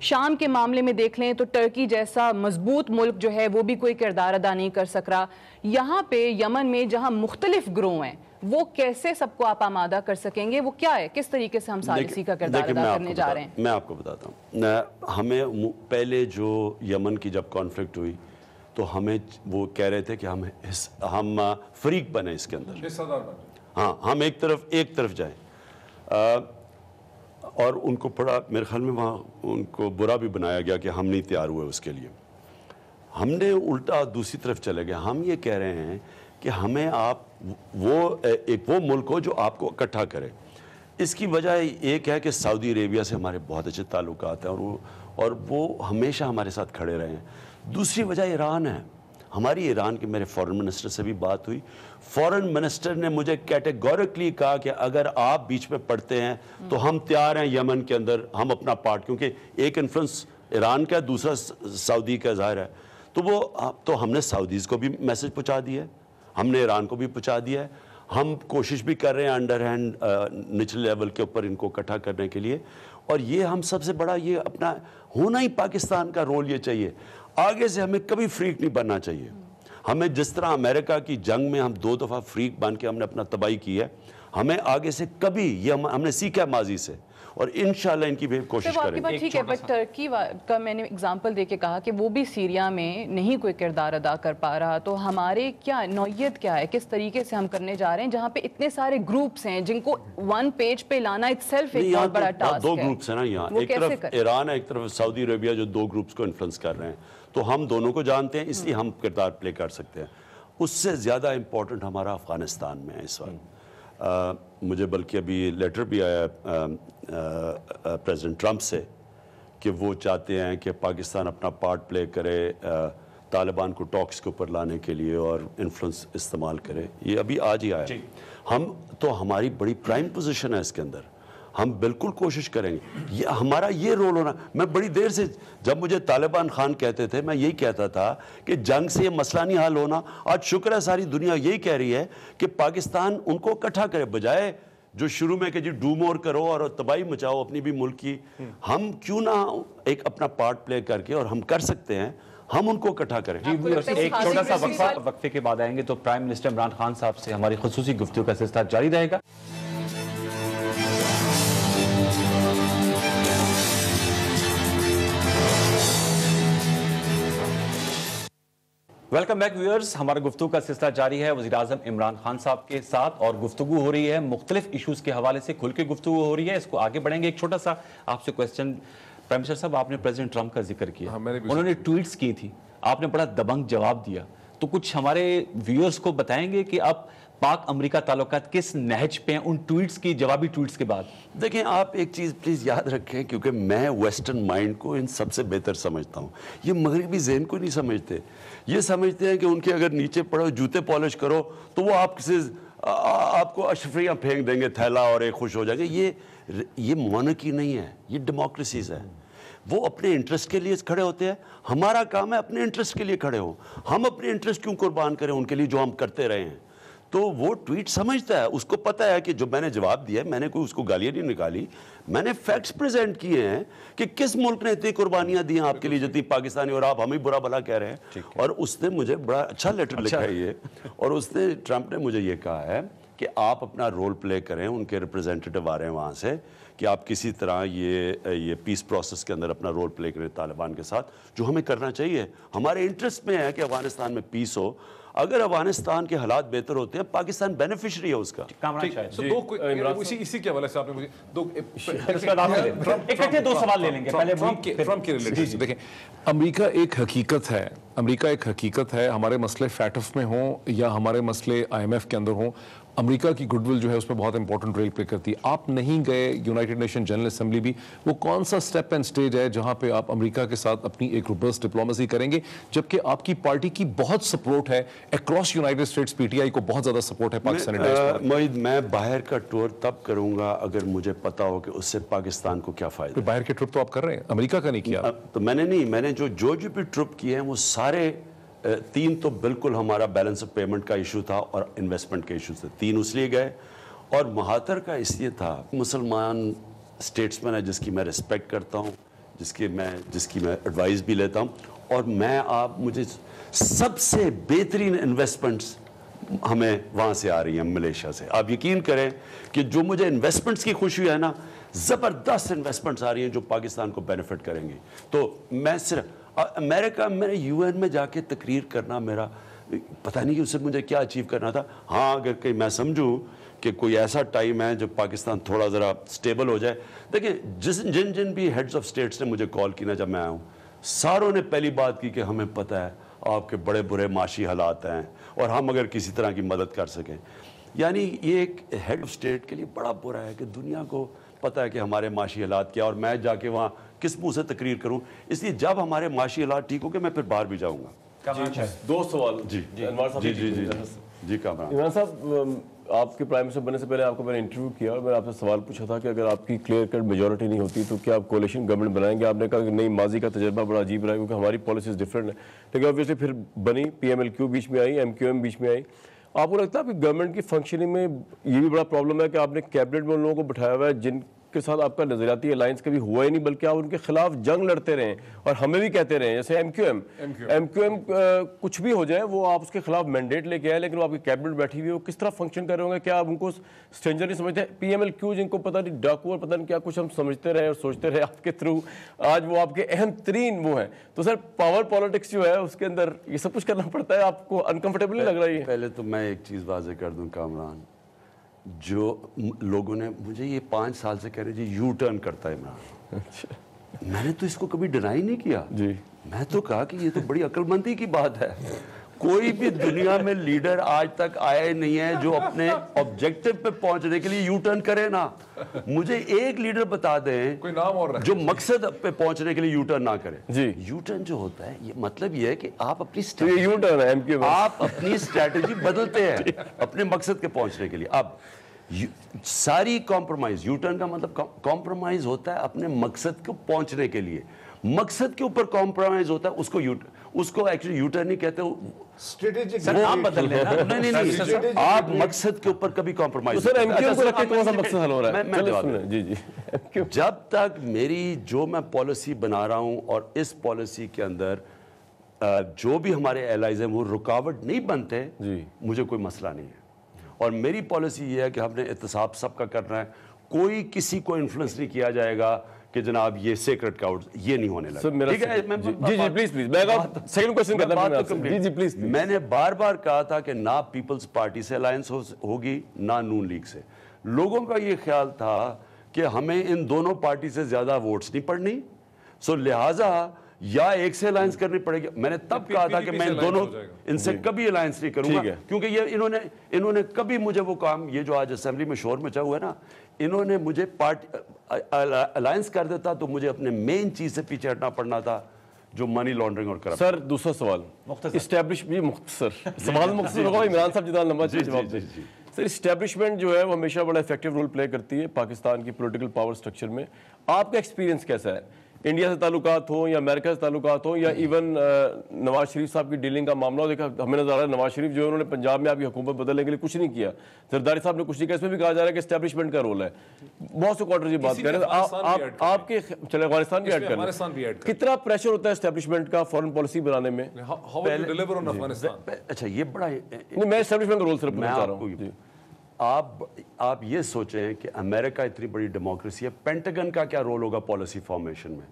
شام کے معاملے میں دیکھ لیں تو ٹرکی جیسا مضبوط ملک جو ہے وہ بھی کوئی کردار ادا نہیں کر سک رہا. یہاں پہ یمن میں جہاں مختلف گروہ ہیں وہ کیسے سب کو آپ آمادہ کر سکیں گے, وہ کیا ہے, کس طریقے سے ہم ثالثی کا کردار ادا کرنے جا رہے ہیں؟ میں آپ کو بتاتا ہوں. ہمیں پہلے جو یمن کی جب کانفلکٹ ہوئی تو ہمیں وہ کہہ رہے تھے کہ ہم فریق بنیں اس کے اندر, ہاں ہم ایک طرف جائیں, اور ان کو پڑا میرے خیال میں وہاں ان کو برا بھی بنایا گیا کہ ہم نہیں تیار ہوئے اس کے لیے. ہم نے الٹا دوسری طرف چلے گئے. ہم یہ کہہ رہے ہیں کہ ہمیں آپ وہ ملک ہو جو آپ کو اکٹھا کرے. اس کی وجہ ایک ہے کہ سعودی عربیہ سے ہمارے بہت اچھے تعلقات ہیں اور وہ ہمیشہ ہمارے ساتھ کھڑے رہے ہیں. دوسری وجہ ایران ہے. ہماری ایران کے میرے فورن منسٹر سے بھی بات ہوئی. فورن منسٹر نے مجھے کیٹیگورکلی کہا کہ اگر آپ بیچ میں پڑتے ہیں تو ہم تیار ہیں یمن کے اندر ہم اپنا پارٹ, کیونکہ ایک انفلوئنس ایران کا دوسرا سعودی کا ظاہر ہے. تو ہم نے سعودیز کو بھی میسج پہنچا دیا ہے, ہم نے ایران کو بھی پہنچا دیا ہے. ہم کوشش بھی کر رہے ہیں انڈر ہینڈ نچلے لیول کے اوپر ان کو اکٹھا کرنے کے لیے. اور یہ ہم سب سے بڑا یہ اپنا ہونا ہی پاکستان کا رول یہ چاہیے. آگے سے ہمیں کبھی فریق نہیں بننا چاہیے. ہمیں جس طرح امریکہ کی جنگ میں ہم 2 دفعہ فریق بن کے ہم نے اپنا تباہی کی ہے, ہمیں آگے سے کبھی یہ ہم نے سیکھا ماضی سے, اور انشاءاللہ ان کی بھی کوشش کریں گے. ٹھیک ہے, بٹ ٹرکی کا میں نے اگزامپل دے کے کہا کہ وہ بھی سیریا میں نہیں کوئی کردار ادا کر پا رہا, تو ہمارے کیا نوعیت کیا ہے, کس طریقے سے ہم کرنے جا رہے ہیں جہاں پہ اتنے سارے گروپس ہیں جن کو ون پیج پہ لانا اٹ سیلف ایک بہت بڑا ٹاسک ہے. 2 گروپس ہیں نا یہاں, ایک طرف ایران ہے ایک طرف سعودی عربیہ جو 2 گروپس کو انفلوئنس کر رہے ہیں. تو ہم دونوں کو جانتے ہیں, اس لیے ہم کردار پلے کر سکتے ہیں. اس سے زیادہ امپورٹنٹ ہمارا افغانستان میں ہے اس وقت. مجھے بلکہ ابھی لیٹر بھی آیا پریزیڈنٹ ٹرمپ سے کہ وہ چاہتے ہیں کہ پاکستان اپنا پارٹ پلے کرے طالبان کو ٹاکس کے اوپر لانے کے لیے اور انفلوئنس استعمال کرے. یہ ابھی آج ہی آیا. ہماری بڑی پرائم پوزیشن ہے اس کے اندر. ہم بالکل کوشش کریں گے, ہمارا یہ رول ہونا. میں بڑی دیر سے جب مجھے طالبان خان کہتے تھے میں یہی کہتا تھا کہ جنگ سے یہ مسئلہ نہیں حل ہونا. آج شکر ہے ساری دنیا یہی کہہ رہی ہے کہ پاکستان ان کو اکٹھا کرے, بجائے جو شروع میں کہ جی ڈو مور کرو اور تباہی مچاؤ اپنی بھی ملک کی. ہم کیوں نہ ایک اپنا پارٹ پلے کر کے, اور ہم کر سکتے ہیں, ہم ان کو اکٹھا کریں. ایک چھوٹا سا وقفے کے بعد آئیں گے تو پرائم منسٹر عمران خان صاحب سے ہماری خصوصی گفتگو کا سلسلہ جاری رہے گا. ویلکم بیک ویورز, ہمارا گفتگو کا سلسلہ جاری ہے وزیر اعظم عمران خان صاحب کے ساتھ, اور گفتگو ہو رہی ہے مختلف ایشوز کے حوالے سے, کھل کے گفتگو ہو رہی ہے. اس کو آگے بڑھیں گے. ایک چھوٹا سا آپ سے کوسچن, پرائم منسٹر صاحب آپ نے پریزیڈنٹ ٹرمپ کا ذکر کیا, انہوں نے ٹویٹس کی تھی, آپ نے بڑا دبنگ جواب دیا, تو کچھ ہمارے ویورز کو بتائیں گے کہ اب پاک امریکہ تعلقات کس نہج پہ ہیں ان ٹویٹس کی, جوابی ٹویٹس کے بعد؟ دیکھیں آپ ایک چیز پلیز یاد رکھیں, کیونکہ میں ویسٹرن مائنڈ کو ان سب سے بہتر سمجھتا ہوں. یہ مغربی ذہن کو نہیں سمجھتے. یہ سمجھتے ہیں کہ ان کے اگر نیچے پڑو جوتے پالش کرو تو وہ آپ کو اشرفیاں پھینک دیں گے تھیلا اور ایک خوش ہو جائیں گے. یہ مونارکی نہیں ہے, یہ ڈیموکریسیز ہے. وہ اپنے انٹرسٹ کے لیے کھڑے ہوتے ہیں, ہمارا کام ہے اپنے انٹرسٹ کے لیے کھڑے ہوں. ہم اپنے انٹرسٹ کیوں قربان کریں ان کے لیے جو ہم کرتے رہے ہیں. تو وہ ٹویٹ سمجھتا ہے, اس کو پتہ ہے کہ جو میں نے جواب دیا ہے, میں نے کوئی اس کو گالیاں نہیں نکالی, میں نے فیکٹس پریزنٹ کیے ہیں کہ کس ملک نے اتنی قربانیاں دی ہیں آپ کے لیے جتنی پاکستانی, اور آپ ہمیں برا بھلا کہہ رہے ہیں. اور اس نے مجھے بڑا اچھا لیٹر لکھا ہے یہ, اور اس نے ٹرمپ نے مجھے یہ کہا ہے کہ آپ اپنا رول پلے کریں, ان کے ریپرزینٹیٹیو آ رہے ہیں وہاں سے, کہ آپ کسی طرح یہ پیس پروسیس کے اندر اپنا رول پلے کریں طالبان کے ساتھ, جو ہمیں کرنا چاہیے. ہمارے انٹرسٹ میں ہے کہ افغانستان میں پیس ہو. اگر افغانستان کے حالات بہتر ہوتے ہیں, پاکستان بینیفیشری ہے اس کا. اسی کے حوالے سے آپ نے دو سوال لے لیں گے پہلے. ٹرمپ کے ریلیٹڈ دیکھیں, امریکہ ایک حقیقت ہے, امریکہ ایک حقیقت ہے. ہمارے مسئلے فیٹف میں ہوں یا ہمارے مسئلے IMF کے اندر ہوں, امریکہ کی گڈ ول جو ہے اس میں بہت امپورٹنٹ رول پلے کرتی ہے. آپ نہیں گئے یونائٹڈ نیشن جنرل اسمبلی بھی, وہ کون سا سٹیپ اینڈ سٹیج ہے جہاں پہ آپ امریکہ کے ساتھ اپنی ایک روبسٹ ڈپلومیسی کریں گے, جبکہ آپ کی پارٹی کی بہت سپورٹ ہے اکراس یونائٹڈ اسٹیٹس, PTI کو بہت زیادہ سپورٹ ہے پاکستانی ڈائسپورا. میں باہر کا ٹور تب کروں گا اگر مجھے پتا ہو کہ اس سے پاکستان کو کیا فائدہ. باہر کے ٹرپ تو آپ کر رہے ہیں, امریکہ کا نہیں کیا. تو میں نے جو بھی ٹرپ کیے ہیں وہ سارے 3 تو بالکل ہمارا بیلنس آف پیمنٹ کا ایشو تھا اور انویسٹمنٹ کے ایشو تھے. 3 اس لیے گئے, اور مہاتر کا اس لیے تھا مسلمان اسٹیٹسمین ہے جس کی میں رسپیکٹ کرتا ہوں, جس کی میں ایڈوائز بھی لیتا ہوں, اور مجھے سب سے بہترین انویسٹمنٹس ہمیں وہاں سے آ رہی ہیں, ملیشیا سے. آپ یقین کریں کہ جو مجھے انویسٹمنٹس کی خوشی ہے نا, زبردست انویسٹمنٹس آ رہی ہیں جو پاکستان کو بینیفٹ کریں گی. تو میں صرف امریکہ میں UN میں جا کے تقریر کرنا, میرا پتہ نہیں کہ اس سے مجھے کیا اچیو کرنا تھا. ہاں اگر کہ میں سمجھوں کہ کوئی ایسا ٹائم ہے جب پاکستان تھوڑا ذرا سٹیبل ہو جائے. دیکھیں جن بھی ہیڈز آف سٹیٹس نے مجھے کال کی نا جب میں آیا ہوں, ساروں نے پہلی بات کی کہ ہمیں پتہ ہے آپ کے بڑے برے معاشی حالات ہیں اور ہم اگر کسی طرح کی مدد کر سکیں. یعنی یہ ایک ہیڈ آف سٹیٹ کے لیے بڑا برا ہے کہ دنیا کو پتہ ہے کہ ہمارے معاشی حالات کیا, اور میں جا کے وہاں کس منہ سے تقریر کروں. اس لیے جب ہمارے معاشی حالات ٹھیک ہو گئے میں پھر باہر بھی جاؤں گا. دو سوال. جی کامران. عمران صاحب, آپ کے پرائم منسٹر بننے سے پہلے آپ کو میں نے انٹرویو کیا اور میں نے آپ سے سوال پوچھا تھا کہ اگر آپ کی کلیئر کٹ میجورٹی نہیں ہوتی تو کیا آپ کولیشن گورنمنٹ بنائیں گے. آپ نے کہا کہ نہیں, ماضی کا تجربہ بڑا عجیب رہا ہے کیونکہ ہماری پالیسیز ڈفرینٹ ہیں. لیکن obviously پھر بنی, PMLQ بیچ میں آئی, MQM بیچ میں آئی. آپ کو لگتا ہے کہ گورنمنٹ کی فنکشننگ میں یہ بھی بڑا پرابلم ہے کہ آپ نے کیبنٹ میں ان لوگوں کو بٹھایا ہوا ہے جن کے ساتھ آپ کا نظریاتی الائنس کبھی ہوا ہی نہیں, بلکہ آپ ان کے خلاف جنگ لڑتے رہے اور ہمیں بھی کہتے رہے. جیسے MQM کچھ بھی ہو جائے وہ آپ اس کے خلاف مینڈیٹ لے کے آئے, لیکن وہ آپ کی کیبنٹ بیٹھی ہوئی ہے, وہ کس طرح فنکشن کر رہے ہوں گے؟ کیا آپ ان کو اسٹرینجر نہیں سمجھتے؟ PMLQ جن کو پتہ نہیں ڈاکو اور پتہ نہیں کیا کچھ ہم سمجھتے رہے اور سوچتے رہے آپ کے تھرو, آج وہ آپ کے اہم ترین وہ ہیں. تو سر پاور پالیٹکس جو ہے اس کے اندر یہ سب کچھ کرنا پڑتا ہے, آپ کو انکمفرٹیبل نہیں لگ رہا ہے؟ پہلے تو میں ایک چیز واضح کر دوں کامران, جو لوگوں نے مجھے یہ 5 سال سے کہہ رہے جی یو ٹرن کرتا ہے عمران, میں نے تو اس کو کبھی ڈینائی نہیں کیا. میں تو کہا کہ یہ تو بڑی عقل مندی کی بات ہے. کوئی بھی دنیا میں لیڈر آج تک آیا ہی نہیں ہے جو اپنے آبجیکٹو پہ پہنچنے کے لیے یو ٹرن کرے نا. مجھے ایک لیڈر بتا دیں کوئی نام اور جو مقصد پہ پہنچنے کے لیے یو ٹرن نہ کرے. جی, یو ٹرن جو ہوتا ہے یہ مطلب یہ ہے کہ آپ اپنی یو ٹرن ہے آپ اپنی اسٹریٹجی بدلتے ہیں اپنے مقصد کے پہنچنے کے لیے. اب ساری کمپرومائز, یو ٹرن کا مطلب کمپرومائز ہوتا ہے اپنے مقصد کو پہنچنے کے لیے. مقصد کے اوپر کمپرومائز ہوتا ہے, اس کو ایکچولی یو ٹرن نہیں کہتے, آپ بدل لینا. نہیں, آپ مقصد کے اوپر کبھی کمپرومائز. جب تک میری جو میں پالیسی بنا رہا ہوں اور اس پالیسی کے اندر جو بھی ہمارے ایلائز ہیں وہ رکاوٹ نہیں بنتے, مجھے کوئی مسئلہ نہیں ہے. اور میری پالیسی یہ ہے کہ ہم نے احتساب سب کا کرنا ہے, کوئی کسی کو انفلوئنس نہیں کیا جائے گا کہ جناب یہ سیکرٹ کاؤڈ یہ نہیں ہونے لگا. ٹھیک ہے, میں نے بار بار کہا تھا کہ نہ پیپلز پارٹی سے الائنس ہوگی نہ نون لیگ سے. لوگوں کا یہ خیال تھا کہ ہمیں ان دونوں پارٹی سے زیادہ ووٹس نہیں پڑنی, سو لہٰذا یا ایک سے الائنس کرنی پڑے گی. میں نے تب کہا تھا کہ میں ان سے کبھی الائنس نہیں کروں گا, کیونکہ یہ انہوں نے کبھی مجھے وہ کام, یہ جو آج اسمبلی میں شور مچا ہوا ہے نا, انہوں نے مجھے الائنس کر دیتا تو مجھے اپنے مین چیز سے پیچھے ہٹنا پڑنا تھا جو منی لانڈرنگ اور کرپشن. سر دوسرا سوال سوال مختصر ہوگا, عمران صاحب جتنا لمبا جواب دیں. سر اسٹیبلشمنٹ جو ہے وہ ہمیشہ بڑا افیکٹو رول پلے کرتی ہے پاکستان کی پولیٹیکل پاور سٹرکچر میں. آپ کا ایکسپیرینس کیسا ہے؟ انڈیا سے تعلقات ہوں یا امریکہ سے تعلقات ہوں یا ایون نواز شریف صاحب کی ڈیلنگ کا معاملہ ہو, دیکھا ہمیں نظر آ رہا ہے نواز شریف جو ہے انہوں نے پنجاب میں آپ کی حکومت بدلنے کے لیے کچھ نہیں کیا, زرداری صاحب نے کچھ نہیں کیا. اس میں بھی کہا جا رہا ہے کہ اسٹیبلشمنٹ کا رول ہے. بہت سے کوارٹر یہ بات کر رہے ہیں, آپ کے چلے افغانستان بھی ایڈ کر رہے ہیں, کتنا پریشر ہوتا ہے اسٹیبلشمنٹ کا فورن پالیسی بنانے میں؟ اچھا یہ بڑا, میں اسٹیبلشمنٹ کا رول صرف پوچھنا چاہ رہا ہوں. آپ یہ سوچیں کہ امریکہ اتنی بڑی ڈیموکریسی ہے, پینٹاگن کا کیا رول ہوگا پالیسی فارمیشن میں؟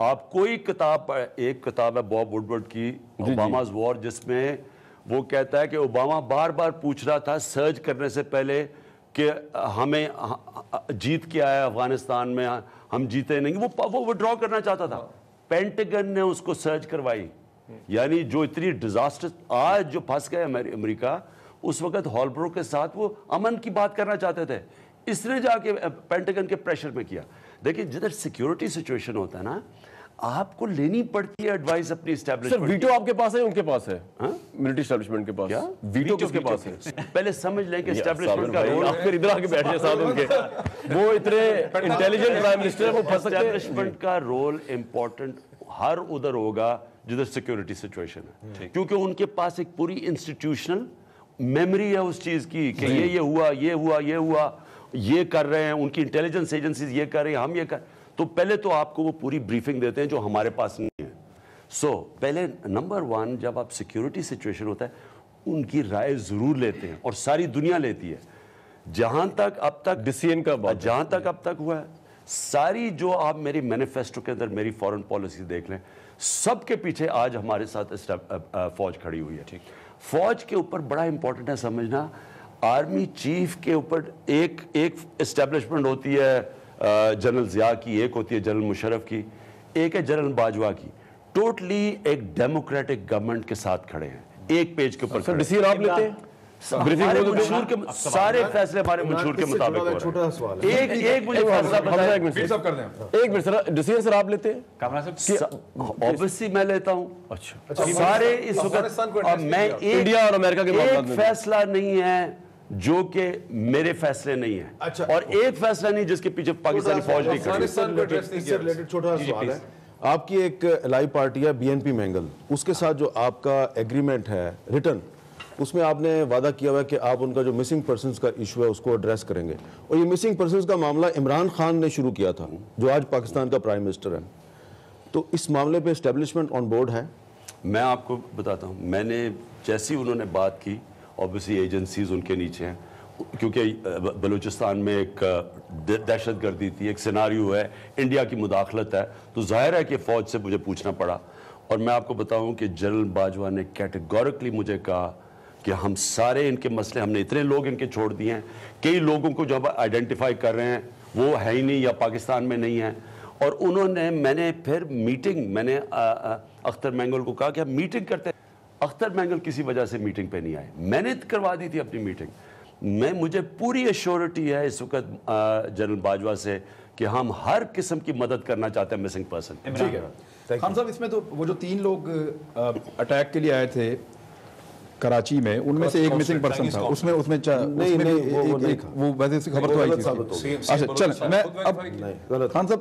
آپ کوئی کتاب, ایک کتاب ہے باب وڈورڈ کی اوباماز وار, جس میں وہ کہتا ہے کہ اوباما بار بار پوچھ رہا تھا سرچ کرنے سے پہلے کہ ہمیں جیت کے آیا افغانستان میں, ہم جیتے نہیں, وہ وڈرا کرنا چاہتا تھا. پینٹاگن نے اس کو سرچ کروائی. یعنی جو اتنی ڈیزاسٹر آج جو پھنس گئے امریکہ, اس وقت ہالبرو کے ساتھ وہ امن کی بات کرنا چاہتے تھے, اس نے جا کے پینٹاگن کے پریشر میں کیا. دیکھیں جدھر سیکیورٹی سچویشن ہوتا ہے نا, آپ کو لینی پڑتی ہے ایڈوائس اپنی اسٹیبلشمنٹ. سر ویٹو آپ کے پاس ہے ان کے پاس ہے؟ ملٹری اسٹیبلشمنٹ کے پاس ویٹو کس کے پاس ہے؟ پہلے سمجھ لیں کہ اسٹیبلشمنٹ کا رول, پھر ادھر آ کے بیٹھ جائے ساتھ ان کے, وہ اتنے انٹیلیجنٹ پرائم منسٹر ہیں, وہ پھنس سکتے ہیں. اسٹیبلشمنٹ کا رول امپورٹنٹ ہر ادھر ہوگا جدھر سیکیورٹی سچویشن ہے, کیونکہ ان کے پاس ایک پوری انسٹیٹیوشنل میموری ہے اس چیز کی کہ یہ ہوا یہ ہوا یہ ہوا, یہ کر رہے ہیں, ان کی انٹیلیجنس ایجنسیز یہ کر رہی ہیں, ہم یہ تو پہلے تو آپ کو وہ پوری بریفنگ دیتے ہیں جو ہمارے پاس نہیں ہے. پہلے نمبر 1 جب آپ سیکیورٹی سچویشن ہوتا ہے ان کی رائے ضرور لیتے ہیں, اور ساری دنیا لیتی ہے. جہاں تک اب تک ڈیسیژن کا بات, جہاں تک اب تک ہوا ہے, ساری جو آپ میری مینیفیسٹو کے اندر میری فورن پالیسی دیکھ لیں, سب کے پیچھے آج ہمارے ساتھ فوج کھڑی ہوئی ہے. فوج کے اوپر بڑا امپورٹنٹ ہے سمجھنا, آرمی چیف کے اوپر ایک اسٹیبلشمنٹ ہوتی ہے جنرل ضیاء کی, ایک ہوتی ہے جنرل مشرف کی, ایک ہے جنرل باجوہ کی. ٹوٹلی ایک ڈیموکریٹک گورنمنٹ کے ساتھ کھڑے ہیں, ایک پیج کے اوپر. ڈیسیژن آپ لیتے ہیں, ہمارے منشور کے سارے فیصلے ہمارے منشور کے مطابق ہو رہے ہیں. ایک مجھے فیصلہ بتائیں, ایک منٹ سر, ڈیسیژن سر آپ لیتے ہیں؟ اوبیسلی میں لیتا ہوں. اچھا, سارے اس وقت میں انڈیا اور امریکہ کے معاملات میں فیصلہ نہیں ہے جو کہ میرے فیصلے نہیں ہیں, اور ایک فیصلہ نہیں جس کے پیچھے پاکستانی فوج نہیں کھڑی. چھوٹا سا سوال ہے, آپ کی ایک الائی پارٹی ہے BNP مینگل, اس کے ساتھ جو آپ کا ایگریمنٹ ہے ریٹن, اس میں آپ نے وعدہ کیا ہوا ہے کہ آپ ان کا جو مسنگ پرسنز کا ایشو ہے اس کو ایڈریس کریں گے. اور یہ مسنگ پرسنز کا معاملہ عمران خان نے شروع کیا تھا جو آج پاکستان کا پرائم منسٹر ہے, تو اس معاملے پہ اسٹیبلشمنٹ آن بورڈ ہے؟ میں آپ کو بتاتا ہوں, میں نے جیسی انہوں نے بات کی, اوبیسلی ایجنسیز ان کے نیچے ہیں, کیونکہ بلوچستان میں ایک دہشت گردی تھی, ایک سیناریو ہے, انڈیا کی مداخلت ہے, تو ظاہر ہے کہ فوج سے مجھے پوچھنا پڑا. اور میں آپ کو بتاؤں کہ جنرل باجوہ نے کیٹیگورکلی مجھے کہا کہ ہم سارے ان کے مسئلے, ہم نے اتنے لوگ ان کے چھوڑ دیے ہیں, کئی لوگوں کو جو ہم آئیڈینٹیفائی کر رہے ہیں وہ ہے ہی نہیں یا پاکستان میں نہیں ہیں. اور انہوں نے, میں نے پھر میٹنگ, میں نے اختر مینگل کو کہا کہ ہم میٹنگ کرتے ہیں. اختر مینگل کسی وجہ سے میٹنگ پہ نہیں آئے, میں نے کروا دی تھی اپنی میٹنگ. مجھے پوری ایشورٹی ہے اس وقت جنرل باجوہ سے کہ ہم ہر قسم کی مدد کرنا چاہتے ہیں مسنگ پرسن. ٹھیک ہے خان صاحب, اس میں تو وہ جو 3 لوگ اٹیک کے لیے آئے تھے کراچی میں, ان میں سے ایک مسنگ پرسن تھا, اس میں وہ ویسے سے خبر تو آئی تھی. اچھا چل, میں اب خان صاحب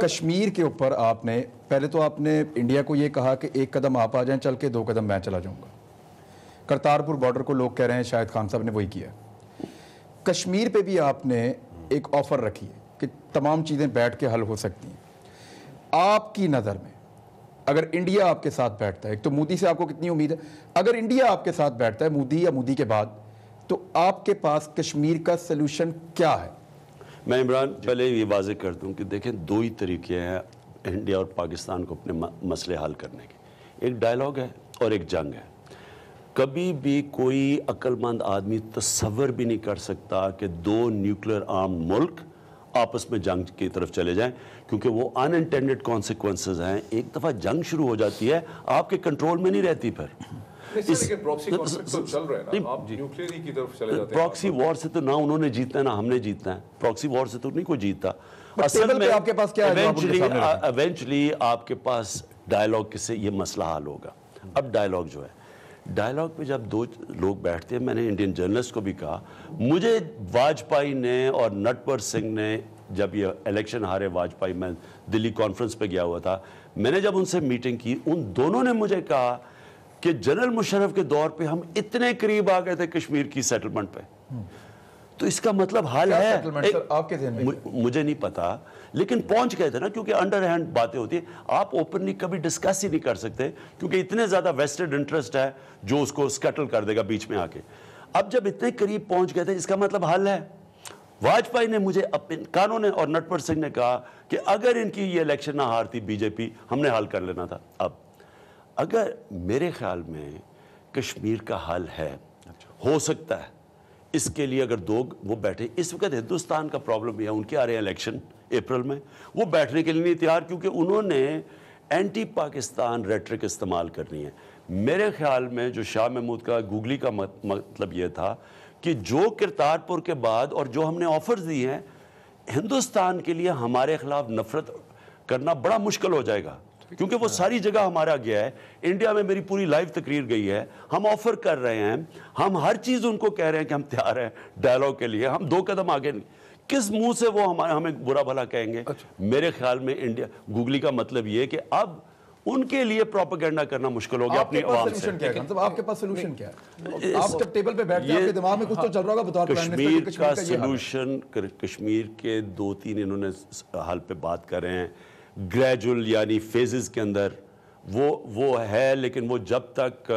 کشمیر کے اوپر آپ نے پہلے تو آپ نے انڈیا کو یہ کہا کہ 1 قدم آپ آ جائیں چل کے, 2 قدم میں چلا جاؤں گا. کرتارپور بارڈر کو لوگ کہہ رہے ہیں شاید خان صاحب نے وہی کیا. کشمیر پہ بھی آپ نے ایک آفر رکھی ہے کہ تمام چیزیں بیٹھ کے حل ہو سکتی ہیں. آپ کی نظر میں اگر انڈیا آپ کے ساتھ بیٹھتا ہے, ایک تو مودی سے آپ کو کتنی امید ہے, اگر انڈیا آپ کے ساتھ بیٹھتا ہے مودی یا مودی کے بعد, تو آپ کے پاس کشمیر کا سلوشن کیا ہے؟ میں عمران پہلے یہ واضح کر دوں کہ دیکھیں 2 ہی طریقے ہیں انڈیا اور پاکستان کو اپنے مسئلے حل کرنے کے, ایک ڈائلاگ ہے اور ایک جنگ ہے. کبھی بھی کوئی عقل مند آدمی تصور بھی نہیں کر سکتا کہ 2 نیوکلیر آرمڈ ملک آپس میں جنگ کی طرف چلے جائیں, کیونکہ وہ ان انٹینڈڈ کانسیکوینسز ہیں. ایک دفعہ جنگ شروع ہو جاتی ہے آپ کے کنٹرول میں نہیں رہتی. پھر پراکسی وار سے تو نہ انہوں نے جیتنا ہے نہ ہم نے جیتنا ہے, پراکسی وار سے تو نہیں کوئی جیتتا. اصل میں آپ کے پاس کیا ہے, ایونچولی آپ کے پاس ڈائلاگ سے یہ مسئلہ حل ہوگا. اب ڈائلاگ جو ہے, ڈائلاگ پہ جب 2 لوگ بیٹھتے ہیں, میں نے انڈین جرنلسٹ کو بھی کہا, مجھے واجپائی نے اور نٹور سنگھ نے جب یہ الیکشن ہارے واجپائی, میں دلی کانفرنس پہ گیا ہوا تھا, میں نے جب ان سے میٹنگ کی, ان دونوں نے مجھے کہا کہ جنرل مشرف کے دور پہ ہم اتنے قریب آ گئے تھے کشمیر کی سیٹلمنٹ پہ. تو اس کا مطلب حال ہے, مجھے نہیں پتا, لیکن پہنچ گئے تھے نا, کیونکہ انڈر ہینڈ باتیں ہوتی ہیں, آپ اوپنلی کبھی ڈسکس ہی نہیں کر سکتے کیونکہ اتنے زیادہ ویسٹڈ انٹرسٹ ہے جو اس کو سکیٹل کر دے گا بیچ میں آ کے. اب جب اتنے قریب پہنچ گئے تھے, اس کا مطلب حل ہے. واجپائی نے مجھے اپنے کانوں نے اور نٹور سنگھ نے کہا کہ اگر ان کی یہ الیکشن نہ ہارتی بی جے پی, ہم نے حل کر لینا تھا. اب اگر میرے خیال میں کشمیر کا حل ہے, ہو سکتا ہے اس کے لیے اگر 2 وہ بیٹھے. اس وقت ہندوستان کا پرابلم یہ ہے, ان کے آ رہے ہیں الیکشن اپریل میں, وہ بیٹھنے کے لیے نہیں تیار کیونکہ انہوں نے اینٹی پاکستان ریٹرک استعمال کرنی ہے. میرے خیال میں جو شاہ محمود کا گوگلی کا مطلب یہ تھا کہ جو کرتارپور کے بعد اور جو ہم نے آفرز دی ہیں, ہندوستان کے لیے ہمارے خلاف نفرت کرنا بڑا مشکل ہو جائے گا کیونکہ وہ ساری جگہ ہمارا گیا ہے. انڈیا میں میری پوری لائیو تقریر گئی ہے, ہم آفر کر رہے ہیں, ہم ہر چیز ان کو کہہ رہے ہیں کہ ہم تیار ہیں ڈائلاگ کے لیے, ہم 2 قدم آگے نہیں. کس منہ سے وہ ہمیں برا بھلا کہیں گے؟ میرے خیال میں انڈیا گوگلی کا مطلب یہ کہ اب ان کے لیے پروپیگنڈا کرنا مشکل ہو گیا اپنی عوام سے. سولوشن کیا ہے صاحب؟ آپ کے پاس سولوشن کیا ہے؟ آپ جب ٹیبل پہ بیٹھتے ہیں آپ کے دماغ میں کچھ تو چل رہا ہوگا بطور پرائم منسٹر. کشمیر کا سولوشن کشمیر کے 2-3 انہوں نے حل پہ بات کر رہے ہیں گریجول یعنی فیزز کے اندر وہ ہے, لیکن وہ جب تک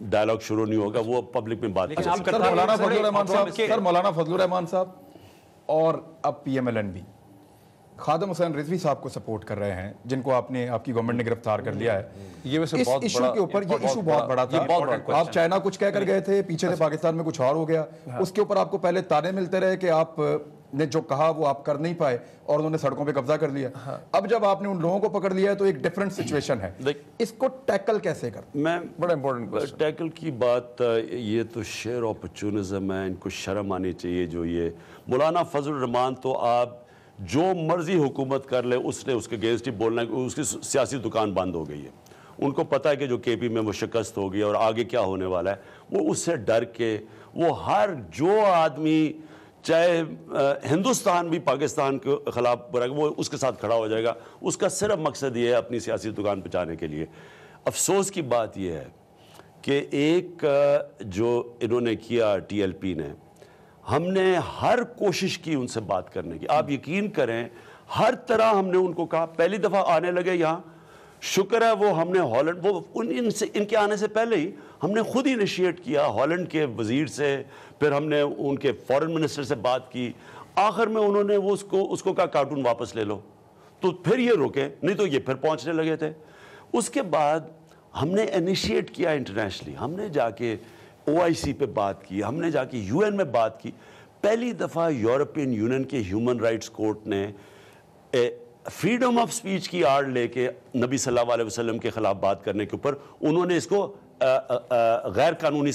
ڈائلاگ شروع نہیں ہوگا وہ پبلک میں بات کریں. سر مولانا فضل الرحمان صاحب اور اب پی ایم ایل این بھی خادم حسین رضوی صاحب کو سپورٹ کر رہے ہیں, جن کو آپ کی گورنمنٹ نے گرفتار کر لیا ہے. یہ ویسے اس ایشو کے اوپر یہ ایشو بہت بڑا تھا. آپ چائنا کچھ کہہ کر گئے تھے, پیچھے سے پاکستان میں کچھ اور ہو گیا. اس کے اوپر آپ کو پہلے تانے ملتے رہے کہ آپ نے جو کہا وہ آپ کر نہیں پائے اور انہوں نے سڑکوں پہ قبضہ کر لیا. اب جب آپ نے ان لوگوں کو پکڑ لیا ہے تو ایک ڈیفرنٹ سچویشن ہے, اس کو ٹیکل کیسے کر؟ میں بڑا امپورٹنٹ ٹیکل کی بات, یہ تو شیئر اپرچونزم ہے, ان کو شرم آنی چاہیے. جو یہ مولانا فضل الرحمان تو آپ جو مرضی حکومت کر لے اس نے اس کے اگینسٹ ہی بولنا ہے, اس کی سیاسی دکان بند ہو گئی ہے. ان کو پتہ ہے کہ جو کے پی میں وہ شکست ہوگی اور آگے کیا ہونے والا ہے, وہ اس سے ڈر کے وہ ہر جو آدمی چاہے ہندوستان بھی پاکستان کے خلاف وہ اس کے ساتھ کھڑا ہو جائے گا. اس کا صرف مقصد یہ ہے اپنی سیاسی دکان بچانے کے لیے. افسوس کی بات یہ ہے کہ ایک جو انہوں نے کیا ٹی ایل پی نے, ہم نے ہر کوشش کی ان سے بات کرنے کی. آپ یقین کریں ہر طرح ہم نے ان کو کہا. پہلی دفعہ آنے لگے یہاں, شکر ہے وہ ہم نے ہالینڈ وہ ان کے آنے سے پہلے ہی ہم نے خود انیشیٹ کیا ہالینڈ کے وزیر سے, پھر ہم نے ان کے فارن منسٹر سے بات کی. آخر میں انہوں نے وہ اس کو کہا کارٹون واپس لے لو, تو پھر یہ رکے, نہیں تو یہ پھر پہنچنے لگے تھے. اس کے بعد ہم نے انیشیٹ کیا انٹرنیشنلی, ہم نے جا کے OIC پہ بات کی, ہم نے جا کے UN میں بات کی. پہلی دفعہ یورپین یونین کے ہیومن رائٹس کورٹ نے فریڈم آف سپیچ کی آڑ لے کے نبی صلی اللہ علیہ وسلم کے خلاف بات کرنے کے اوپر انہوں نے اس کو غیر قانونی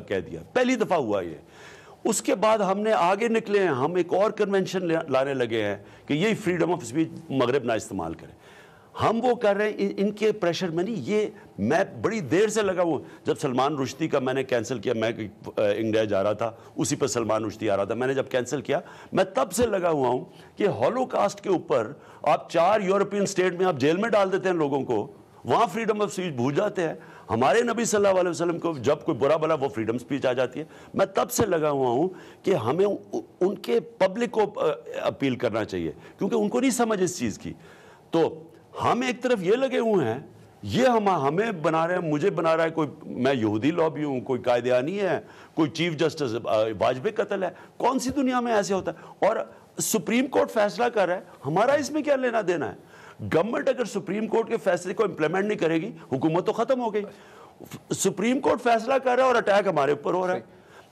کہہ دیا. پہلی دفعہ ہوا یہ. اس کے بعد ہم نے آگے نکلے ہیں, ہم ایک اور کنونشن لانے لگے ہیں کہ یہی فریڈم آف سپیچ مغرب نہ استعمال کریں. ہم وہ کر رہے ہیں ان کے پریشر میں نہیں. یہ میں بڑی دیر سے لگا ہوں, جب سلمان رشدی کا میں نے کینسل کیا, میں انگلینڈ جا رہا تھا, اسی پہ سلمان رشدی آ رہا تھا, میں نے جب کینسل کیا میں تب سے لگا ہوا ہوں کہ ہولو کاسٹ کے اوپر آپ 4 یورپین سٹیٹ میں آپ جیل میں ڈال دیتے ہیں لوگوں کو, وہاں فریڈم آف سپیچ بھول جاتے ہیں. ہمارے نبی صلی اللہ علیہ وسلم کو جب کوئی برا بلا وہ فریڈم سپیچ آ جاتی ہے. میں تب سے لگا ہوا ہوں کہ ہمیں ان کے پبلک کو اپیل کرنا چاہیے, کیونکہ ان کو نہیں سمجھ اس چیز کی. تو ہم ایک طرف یہ لگے ہوئے ہیں, یہ ہمیں بنا رہے ہیں, مجھے بنا رہا ہے کوئی, میں یہودی لابی ہوں, کوئی قائدیانی ہے, کوئی چیف جسٹس واجبی قتل ہے. کون سی دنیا میں ایسے ہوتا ہے؟ اور سپریم کورٹ فیصلہ کر رہا ہے, ہمارا اس میں کیا لینا دینا ہے؟ گورنمنٹ اگر سپریم کورٹ کے فیصلے کو امپلیمنٹ نہیں کرے گی, حکومت تو ختم ہو گئی. سپریم کورٹ فیصلہ کر رہا ہے اور اٹیک ہمارے اوپر ہو رہا ہے.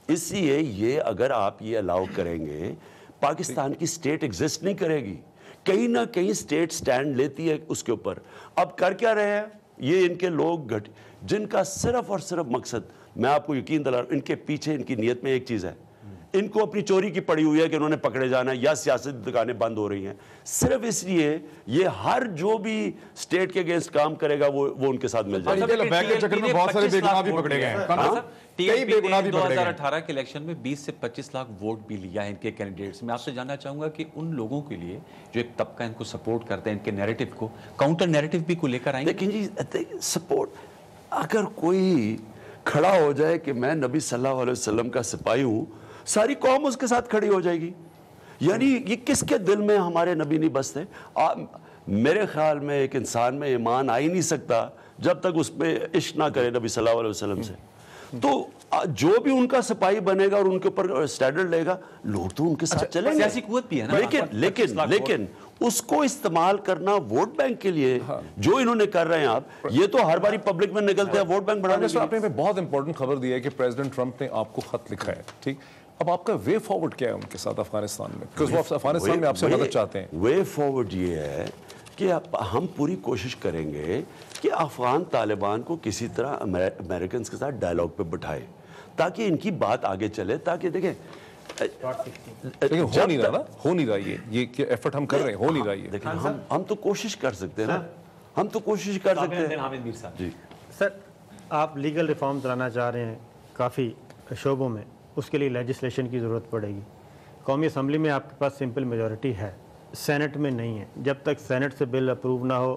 اس لیے یہ اگر آپ یہ الاؤ کریں گے, پاکستان کی اسٹیٹ ایگزسٹ نہیں کرے گی. کہیں نہ کہیں سٹیٹ سٹینڈ لیتی ہے اس کے اوپر. اب کر کیا رہے ہیں یہ ان کے لوگ جن کا صرف اور صرف مقصد, میں آپ کو یقین دلا رہا ہوں, ان کے پیچھے ان کی نیت میں ایک چیز ہے, ان کو اپنی چوری کی پڑی ہوئی ہے کہ انہوں نے پکڑے جانا ہے یا سیاسی دکانیں بند ہو رہی ہیں. صرف اس لیے یہ ہر جو بھی سٹیٹ کے اگینسٹ کام کرے گا وہ ان کے ساتھ مل جائے گا. بیک کے چکر میں بہت سارے بے گناہ بھی پکڑے گئے ہیں. کئی بے گناہ بھی 2018 کے الیکشن میں 20 سے 25 لاکھ ووٹ بھی لیا ہے ان کے کینڈیڈیٹس. میں آپ سے جاننا چاہوں گا کہ ان لوگوں کے لیے جو ایک طبقہ ان کو سپورٹ کرتے ہیں, ان کے نیریٹو کو کاؤنٹر نیریٹو بھی کو لے کر آئیں گے. لیکن جی سپورٹ, اگر کوئی کھڑا ہو جائے کہ میں نبی صلی اللہ علیہ وسلم کا سپاہی ہوں, ساری قوم اس کے ساتھ کھڑی ہو جائے گی. یعنی یہ کس کے دل میں ہمارے نبی نہیں بستے؟ میرے خیال میں ایک انسان میں ایمان آ ہی نہیں سکتا جب تک اس پہ عشق نہ کرے نبی صلی اللہ علیہ وسلم سے. تو جو بھی ان کا سپاہی بنے گا اور ان کے اوپر اسٹینڈرڈ لے گا, لوگ تو ان کے ساتھ چلیں گے. سیاسی قوت بھی ہے نا, لیکن اس کو استعمال کرنا ووٹ بینک کے لیے جو انہوں نے کر رہے ہیں, آپ یہ تو ہر باری پبلک میں نکلتے ہیں ووٹ بینک بڑھانے کے لیے. آپ نے بہت امپورٹنٹ خبر دی ہے کہ پریزیڈنٹ ٹرمپ نے آپ کو خط لکھا ہے, ٹھیک, اب آپ کا وے فارورڈ کیا ہے ان کے ساتھ افغانستان میں, کیونکہ وہ افغانستان میں آپ سے مدد چاہتے ہیں. وے فارورڈ یہ ہے کہ ہم پوری کوشش کریں گے کہ افغان طالبان کو کسی طرح امریکنز کے ساتھ ڈائلاگ پہ بٹھائے تاکہ ان کی بات آگے چلے. تاکہ دیکھیں لیکن ہو نہیں رہا نا, ہو نہیں رہا یہ کہ ایفرٹ ہم کر رہے ہیں, ہو نہیں رہا یہ. دیکھیں ہم تو کوشش کر سکتے ہیں نا, ہم تو کوشش کر سکتے ہیں. جی سر, آپ لیگل ریفارمز لانا چاہ رہے ہیں کافی شعبوں میں, اس کے لیے لیجسلیشن کی ضرورت پڑے گی. قومی اسمبلی میں آپ کے پاس سمپل میجورٹی ہے, سینٹ میں نہیں ہے. جب تک سینٹ سے بل اپروو نہ ہو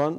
1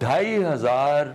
2500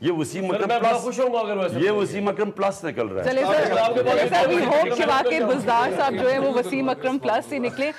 یہ وسیم میں اکرم بڑا خوش ہوں گا اگر ویسے یہ وسیم اکرم پلس نکل رہا ہے. چلے سر وی ہوپ کہ واقعی بزدار صاحب جو ہے وہ وسیم اکرم پلس سے نکلے.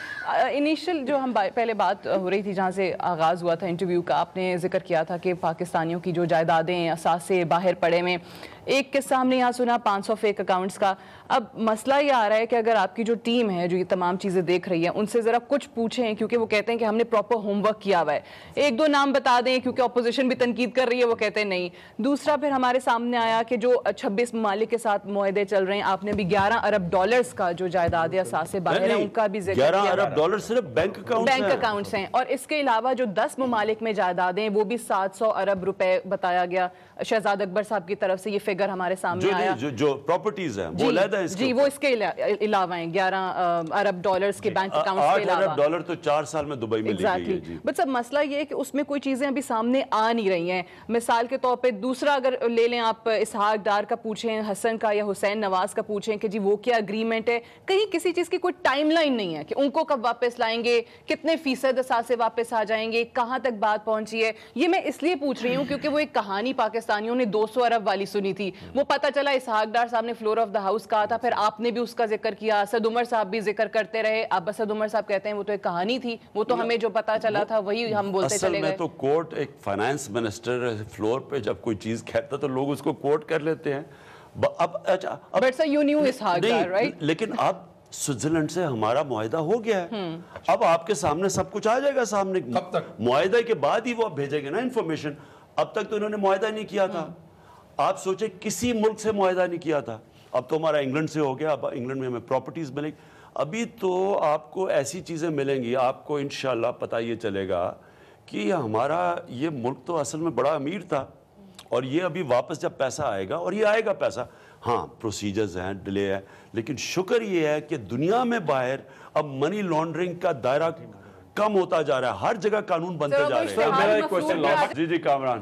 انیشل جو ہم پہلے بات ہو رہی تھی جہاں سے آغاز ہوا تھا انٹرویو کا, آپ نے ذکر کیا تھا کہ پاکستانیوں کی جو جائیدادیں اثاثے باہر پڑے میں, ایک قصہ ہم نے یہاں سنا 500 فیک اکاؤنٹس کا. اب مسئلہ یہ آ رہا ہے کہ اگر آپ کی جو ٹیم ہے جو یہ تمام چیزیں دیکھ رہی ہے ان سے ذرا کچھ پوچھیں, کیونکہ وہ کہتے ہیں کہ ہم نے پراپر ہوم ورک کیا ہوا ہے. ایک دو نام بتا دیں کیونکہ اپوزیشن بھی تنقید کر رہی ہے, وہ کہتے ہیں نہیں. دوسرا پھر ہمارے سامنے آیا کہ جو 26 ممالک کے ساتھ معاہدے چل رہے ہیں, آپ نے بھی 11 ارب ڈالرز کا جو جائیداد اثاثے باہر ہیں ان کا بھی ذکر کیا. 11 ارب ڈالر صرف بینک اکاؤنٹس ہیں, اور اس کے علاوہ جو 10 ممالک میں جائیدادیں وہ بھی 700 ارب روپے بتایا گیا. شہزاد اکبر صاحب کی طرف سے یہ فگر ہمارے سامنے آیا. جو پراپرٹیز ہیں وہ علیحدہ ہے, جی وہ اس کے علاوہ ہیں 11 ارب ڈالرز کے بینک اکاؤنٹس کے علاوہ. 8 ارب ڈالر تو 4 سال میں دبئی میں لی گئی ہے. بس اب مسئلہ یہ ہے کہ اس میں کوئی چیزیں ابھی سامنے آ نہیں رہی ہیں. مثال کے طور پہ دوسرا اگر لے لیں آپ, اسحاق ڈار کا پوچھیں, حسن کا یا حسین نواز کا پوچھیں کہ جی وہ کیا اگریمنٹ ہے, کہیں کسی چیز کی کوئی ٹائم لائن نہیں ہے کہ ان کو کب واپس لائیں گے, کتنے فیصد اثاثے واپس آ جائیں گے, کہاں تک بات پہنچی ہے. یہ میں اس لیے پوچھ رہی ہوں کیونکہ وہ ایک کہانی پاکستانیوں نے 200 ارب والی سنی تھی, وہ پتہ چلا اسحاق ڈار صاحب نے فلور آف دا ہاؤس کہا تھا, پھر آپ نے بھی اس کا ذکر کیا, اسد عمر صاحب بھی ذکر کرتے رہے. اب اسد عمر صاحب کہتے ہیں وہ تو ایک کہانی تھی, وہ تو ہمیں جو پتا چلا تھا وہی ہم بولتے چلے گئے. اصل میں تو کوٹ ایک فائنانس منسٹر فلور پہ جب کوئی چیز کہتا تو لوگ اس کو کوٹ کر لیتے ہیں. But sir you new Ishaq Dar right, لیکن اب سوئٹزرلینڈ سے ہمارا معاہدہ ہو گیا ہے, اب آپ کے سامنے سب کچھ آ جائے گا سامنے. کب تک معاہدے کے بعد ہی وہ بھیجیں گے نا انفارمیشن. اب تک تو انہوں نے معاہدہ نہیں کیا تھا. آپ سوچیں کسی ملک سے معاہدہ نہیں کیا تھا, اب تو ہمارا انگلینڈ سے ہو گیا, اب انگلینڈ میں ہمیں پراپرٹیز ملیں گی. ابھی تو آپ کو ایسی چیزیں ملیں گی, آپ کو انشاءاللہ پتہ یہ چلے گا کہ ہمارا یہ ملک تو اصل میں بڑا امیر تھا, اور یہ ابھی واپس جب پیسہ آئے گا, اور یہ آئے گا پیسہ, ہاں پروسیجرز ہیں, ڈیلے ہے, لیکن شکر یہ ہے کہ دنیا میں باہر اب منی لانڈرنگ کا دائرہ کم ہوتا جا رہا ہے, ہر جگہ قانون بنتے جا رہے ہیں. میرا ایک کوشچن لاسٹ. جی کامران,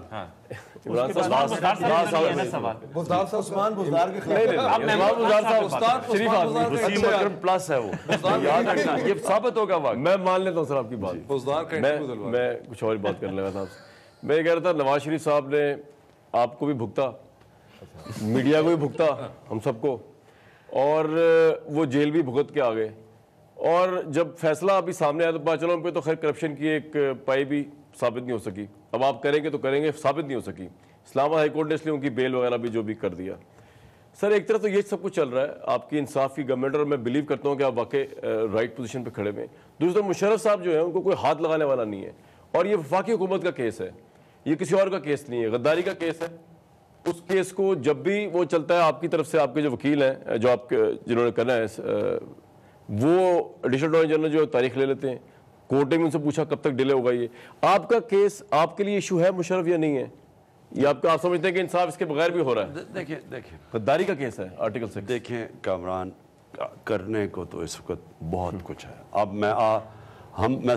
عثمان بزدار کے وسیم اکرم پلس ہے وہ, یاد رکھنا, یہ ثابت ہوگا وقت. میں مان لیتا ہوں سر آپ کی بات. میں کچھ اور بات کرنے لگا تھا. میں یہ کہہ رہا تھا نواز شریف صاحب نے آپ کو بھی بھگتا, میڈیا کو بھی بھگتا, ہم سب کو, اور وہ جیل بھی بھگت کے آ گئے. اور جب فیصلہ ابھی سامنے آیا تو پتا چلا ان پہ تو خیر کرپشن کی ایک پائی بھی ثابت نہیں ہو سکی. اب آپ کریں گے تو کریں گے, ثابت نہیں ہو سکی. اسلام آباد ہائی کورٹ نے اس لیے ان کی بیل وغیرہ بھی جو بھی کر دیا. سر ایک طرف تو یہ سب کچھ چل رہا ہے, آپ کی انصاف کی گورنمنٹ, اور میں بلیو کرتا ہوں کہ آپ واقعی رائٹ پوزیشن پہ کھڑے ہوئے. دوسرا مشرف صاحب جو ہے ان کو کوئی ہاتھ لگانے والا نہیں ہے, اور یہ وفاقی حکومت کا کیس ہے, یہ کسی اور کا کیس نہیں ہے, غداری کا کیس ہے. اس کیس کو جب بھی وہ چلتا ہے, آپ کی طرف سے آپ کے جو وکیل ہیں جو آپ کے جنہوں نے کرنا ہے, وہ ایڈیشنل اٹارنی جنرل جو تاریخ لے لیتے ہیں, کورٹ نے ان سے پوچھا کب تک ڈیلے ہوگا. یہ آپ کا کیس آپ کے لیے ایشو ہے مشرف یا نہیں ہے, یہ آپ سمجھتے ہیں کہ انصاف اس کے بغیر بھی ہو رہا ہے؟ دیکھیں غداری کا کیس ہے آرٹیکل 6. دیکھیں کامران, کرنے کو تو اس وقت بہت کچھ ہے. اب میں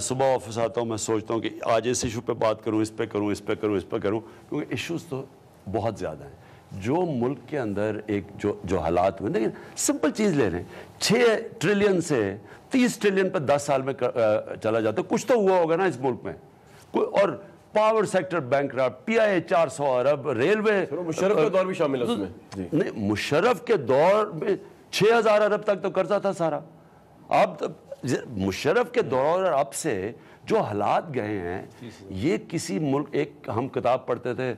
صبح آفس آتا ہوں, میں سوچتا ہوں کہ آج اس ایشو پہ بات کروں, اس پہ کروں, اس پہ کروں, اس پہ کروں, کیونکہ ایشوز تو بہت زیادہ ہیں. جو ملک کے اندر ایک جو حالات ہوئے, لیکن سمپل چیز لے رہے ہیں, 6 ٹریلین سے 30 ٹریلین پہ 10 سال میں چلا جاتا ہے. کچھ تو ہوا ہوگا نا اس ملک میں. اور پاور سیکٹر بینکرپٹ, پی آئی 400 ارب, ریلوے. مشرف کا دور بھی شامل ہے اس میں. نہیں, مشرف کے دور میں 6000 ارب تک تو قرضہ تھا سارا. اب مشرف کے دور اور اب سے جو حالات گئے ہیں, یہ کسی ملک, ایک ہم کتاب پڑھتے تھے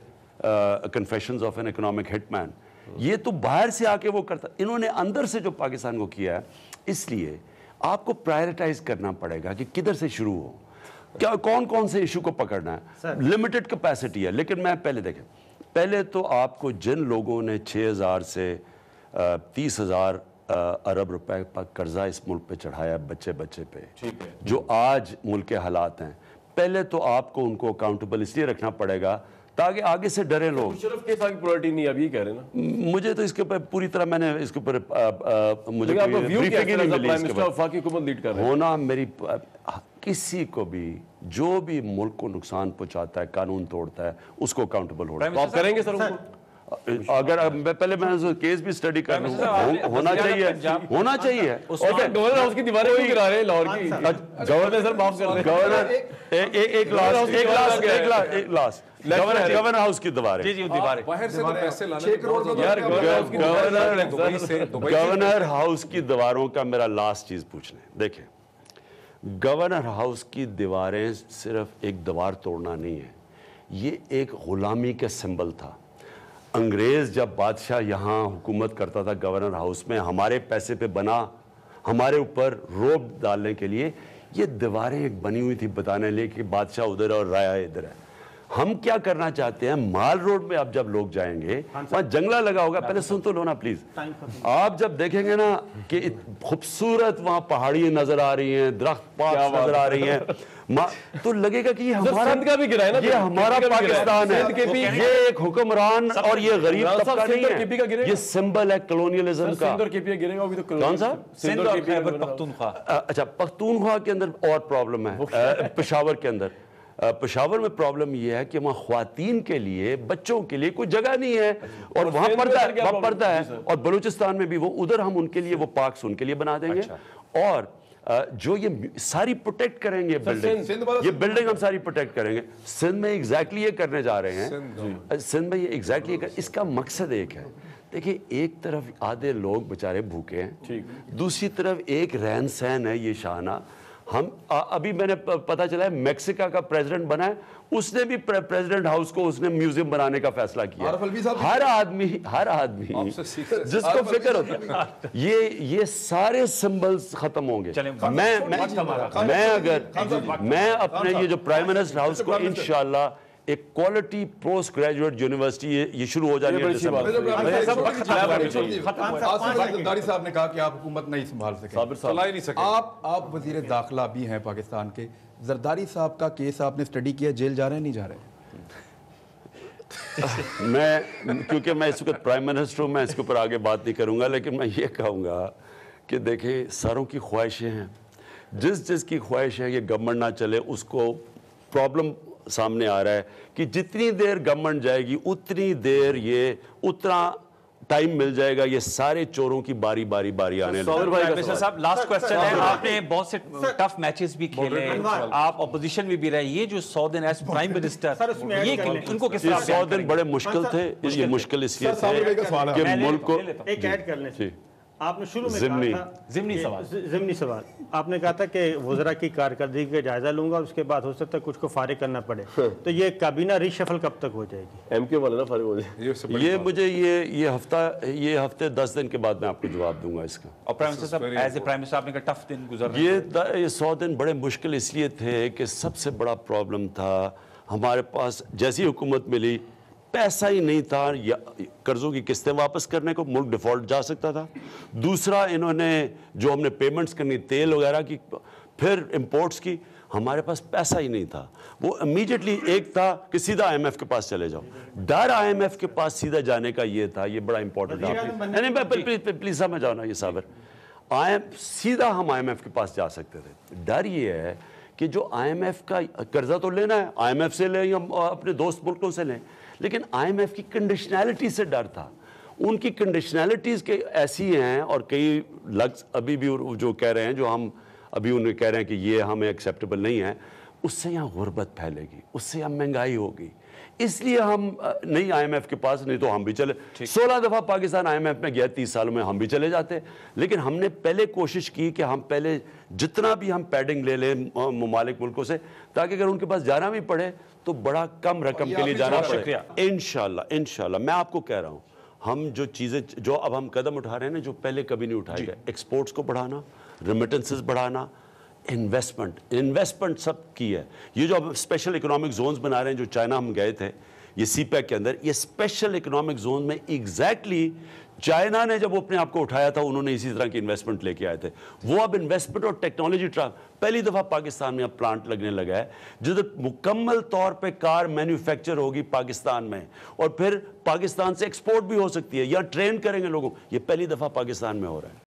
کنفیشنز آف این اکنامک ہٹ مین, یہ تو باہر سے آ کے وہ کرتا, انہوں نے اندر سے جو پاکستان کو کیا ہے. اس لیے آپ کو پرائرٹائز کرنا پڑے گا کہ کدھر سے شروع ہو, کیا کون کون سے ایشو کو پکڑنا ہے. لمیٹڈ کیپیسٹی ہے, لیکن میں پہلے تو آپ کو جن لوگوں نے 6000 سے 30,000 ارب روپے پر قرضہ اس ملک پہ چڑھایا بچے پہ, جو آج ملک کے حالات ہیں, پہلے تو آپ کو ان کو اکاؤنٹیبل اس لیے رکھنا پڑے گا تاکہ آگے سے ڈرے لوگ. مشرف کے ساتھ پرائرٹی نہیں, اب یہ کہہ رہے ہیں نا. مجھے تو اس کے اوپر پوری طرح, میں نے اس کے اوپر مجھے وفاقی حکومت لیڈ کر رہے ہیں ہونا, میری کسی کو بھی جو بھی ملک کو نقصان پہنچاتا ہے, قانون توڑتا ہے, اس کو اکاؤنٹیبل ہونا. آپ کریں گے سر ان کو؟ اگر پہلے میں کیس بھی اسٹڈی کر لوں ہونا چاہیے اور کیا گورنر ہاؤس کی دیواریں کیوں گرا رہے ہیں لاہور کی؟ گورنر سر معاف کر دیں، گورنر ایک لاسٹ گورنر ہاؤس کی دیواریں، باہر سے تو پیسے لانا گورنر ہاؤس کی دیواروں کا میرا لاسٹ چیز پوچھنا ہے. دیکھیں گورنر ہاؤس کی دیواریں صرف ایک دیوار توڑنا نہیں ہے، یہ ایک غلامی کا سمبل تھا. انگریز جب بادشاہ یہاں حکومت کرتا تھا گورنر ہاؤس میں، ہمارے پیسے پہ بنا، ہمارے اوپر روب ڈالنے کے لیے یہ دیواریں ایک بنی ہوئی تھی بتانے لے کہ بادشاہ ادھر ہے اور رایا ادھر ہے. ہم کیا کرنا چاہتے ہیں، مال روڈ میں اب جب لوگ جائیں گے وہاں جنگلہ لگا ہوگا، پہلے سن تو لو نا پلیز. آپ جب دیکھیں گے نا کہ خوبصورت وہاں پہاڑی نظر آ رہی ہیں، درخت پاک نظر آ رہی ہیں، تو لگے گا کہ یہ ہمارا پاکستان ہے. یہ ایک حکمران اور یہ غریب طبقہ نہیں ہے، یہ سمبل ہے کلونیلزم کا. کون سا؟ اچھا پختونخوا کے اندر اور پرابلم ہے، پشاور کے اندر. پشاور میں پرابلم یہ ہے کہ وہاں خواتین کے لیے، بچوں کے لیے کوئی جگہ نہیں ہے، اور وہاں پردہ ہے. اور بلوچستان میں بھی وہ ادھر ہم ان کے لیے وہ پارکس ان کے لیے بنا دیں گے، اور جو یہ ساری پروٹیکٹ کریں گے یہ بلڈنگ ہم ساری پروٹیکٹ کریں گے. سندھ میں ایگزیکٹلی یہ کرنے جا رہے ہیں، سندھ میں یہ ایگزیکٹلی اس کا مقصد ایک ہے. دیکھیں ایک طرف آدھے لوگ بیچارے بھوکے ہیں، دوسری طرف ایک رہن سہن ہے یہ شاہانہ. ہم ابھی میں نے پتہ چلا ہے میکسیکا کا پریزیڈنٹ بنا ہے، اس نے بھی پریزیڈنٹ ہاؤس کو اس نے میوزیم بنانے کا فیصلہ کیا. ہر آدمی جس کو فکر ہوتا ہے یہ سارے سمبلز ختم ہوں گے. میں اپنے یہ جو پرائم منسٹر ہاؤس کو انشاءاللہ ایک کوالٹی پوسٹ گریجویٹ یونیورسٹی یہ شروع ہو جائے گی. زرداری صاحب نے کہا کہ آپ حکومت نہیں سنبھال سکے، آپ وزیر داخلہ بھی ہیں پاکستان کے. زرداری صاحب کا کیس آپ نے اسٹڈی کیا، جیل جا رہے ہیں نہیں جا رہے؟ میں کیونکہ میں اس وقت پرائم منسٹر ہوں، میں اس کے اوپر آگے بات نہیں کروں گا، لیکن میں یہ کہوں گا کہ دیکھیں ساروں کی خواہشیں ہیں، جس کی خواہش ہے کہ گورنمنٹ نہ چلے اس کو پرابلم سامنے آ رہا ہے کہ جتنی دیر گورنمنٹ جائے گی اتنی دیر یہ اتنا ٹائم مل جائے گا یہ سارے چوروں کی باری آنے لگے. صاحب لاسٹ کوسچن ہے، آپ نے بہت سے ٹف میچز بھی کھیلے، آپ اپوزیشن میں بھی رہے، یہ جو 100 دن ایز پرائم منسٹر ان کو کس طرح 100 دن بڑے مشکل تھے. یہ مشکل اس لیے تھے کہ ملک کو ایک ایڈ کر لیں. آپ نے شروع میں کہا تھا ضمنی سوال، آپ نے کہا تھا کہ وزراء کی کارکردگی کا جائزہ لوں گا اور اس کے بعد ہو سکتا ہے کچھ کو فارغ کرنا پڑے. تو یہ کابینہ ری شفل کب تک ہو جائے گی؟ ایم کیو والے نا فارغ ہو جائے. یہ مجھے یہ ہفتے 10 دن کے بعد میں آپ کو جواب دوں گا اس کا. اور پرائم منسٹر صاحب ایز اے پرائم منسٹر آپ نے کہا ٹف دن گزر یہ 100 دن بڑے مشکل اس لیے تھے کہ سب سے بڑا پرابلم تھا ہمارے پاس جیسی حکومت ملی پیسہ ہی نہیں تھا قرضوں کی قسطیں واپس کرنے کو، ملک ڈیفالٹ جا سکتا تھا. دوسرا انہوں نے جو ہم نے پیمنٹس کرنی تیل وغیرہ کی، پھر امپورٹس کی، ہمارے پاس پیسہ ہی نہیں تھا. وہ امیجیٹلی ایک تھا کہ سیدھا آئی ایم ایف کے پاس چلے جاؤ. ڈر آئی ایم ایف کے پاس سیدھا جانے کا یہ تھا، یہ بڑا امپورٹنٹ تھا. پلیز سمجھ آؤ نا یہ صابر، سیدھا ہم آئی ایم ایف کے پاس جا سکتے تھے. ڈر یہ ہے کہ جو آئی ایم ایف کا قرضہ تو لینا ہے، آئی ایم ایف سے لیں یا اپنے دوست ملکوں سے لیں، لیکن آئی ایم ایف کی کنڈیشنالٹی سے ڈر تھا. ان کی کنڈیشنالٹیز کے ایسی ہیں اور کئی لفظ ابھی بھی جو کہہ رہے ہیں جو ہم ابھی انہیں کہہ رہے ہیں کہ یہ ہمیں ایکسیپٹیبل نہیں ہے، اس سے یہاں غربت پھیلے گی، اس سے یہاں مہنگائی ہوگی. اس لیے ہم نہیں آئی ایم ایف کے پاس، نہیں تو ہم بھی چلے 16 دفعہ پاکستان آئی ایم ایف میں گیا 30 سالوں میں، ہم بھی چلے جاتے. لیکن ہم نے پہلے کوشش کی کہ ہم پہلے جتنا بھی ہم پیڈنگ لے لیں ممالک ملکوں سے، تاکہ اگر ان کے پاس جانا بھی پڑے تو بڑا کم رقم کے لیے جانا پڑے. انشاءاللہ میں آپ کو کہہ رہا ہوں، ہم جو چیزیں جو اب ہم قدم اٹھا رہے ہیں نا جو پہلے کبھی نہیں اٹھائے گئے، ایکسپورٹس کو بڑھانا، ریمیٹنسز بڑھانا، انویسٹمنٹ سب کی ہے. یہ جو اب اسپیشل اکنامک زونز بنا رہے ہیں جو چائنا ہم گئے تھے یہ سی پیک کے اندر، یہ اسپیشل اکنامک زون میں ایگزیکٹلی چائنا نے جب وہ اپنے آپ کو اٹھایا تھا انہوں نے اسی طرح کی انویسٹمنٹ لے کے آئے تھے. وہ اب انویسٹمنٹ اور ٹیکنالوجی پہلی دفعہ پاکستان میں اب پلانٹ لگنے لگا ہے جدھر مکمل طور پہ کار مینوفیکچر ہوگی پاکستان میں، اور پھر پاکستان سے ایکسپورٹ بھی ہو سکتی ہے یا ٹرین کریں گے لوگوں. یہ پہلی دفعہ پاکستان میں ہو رہا ہے.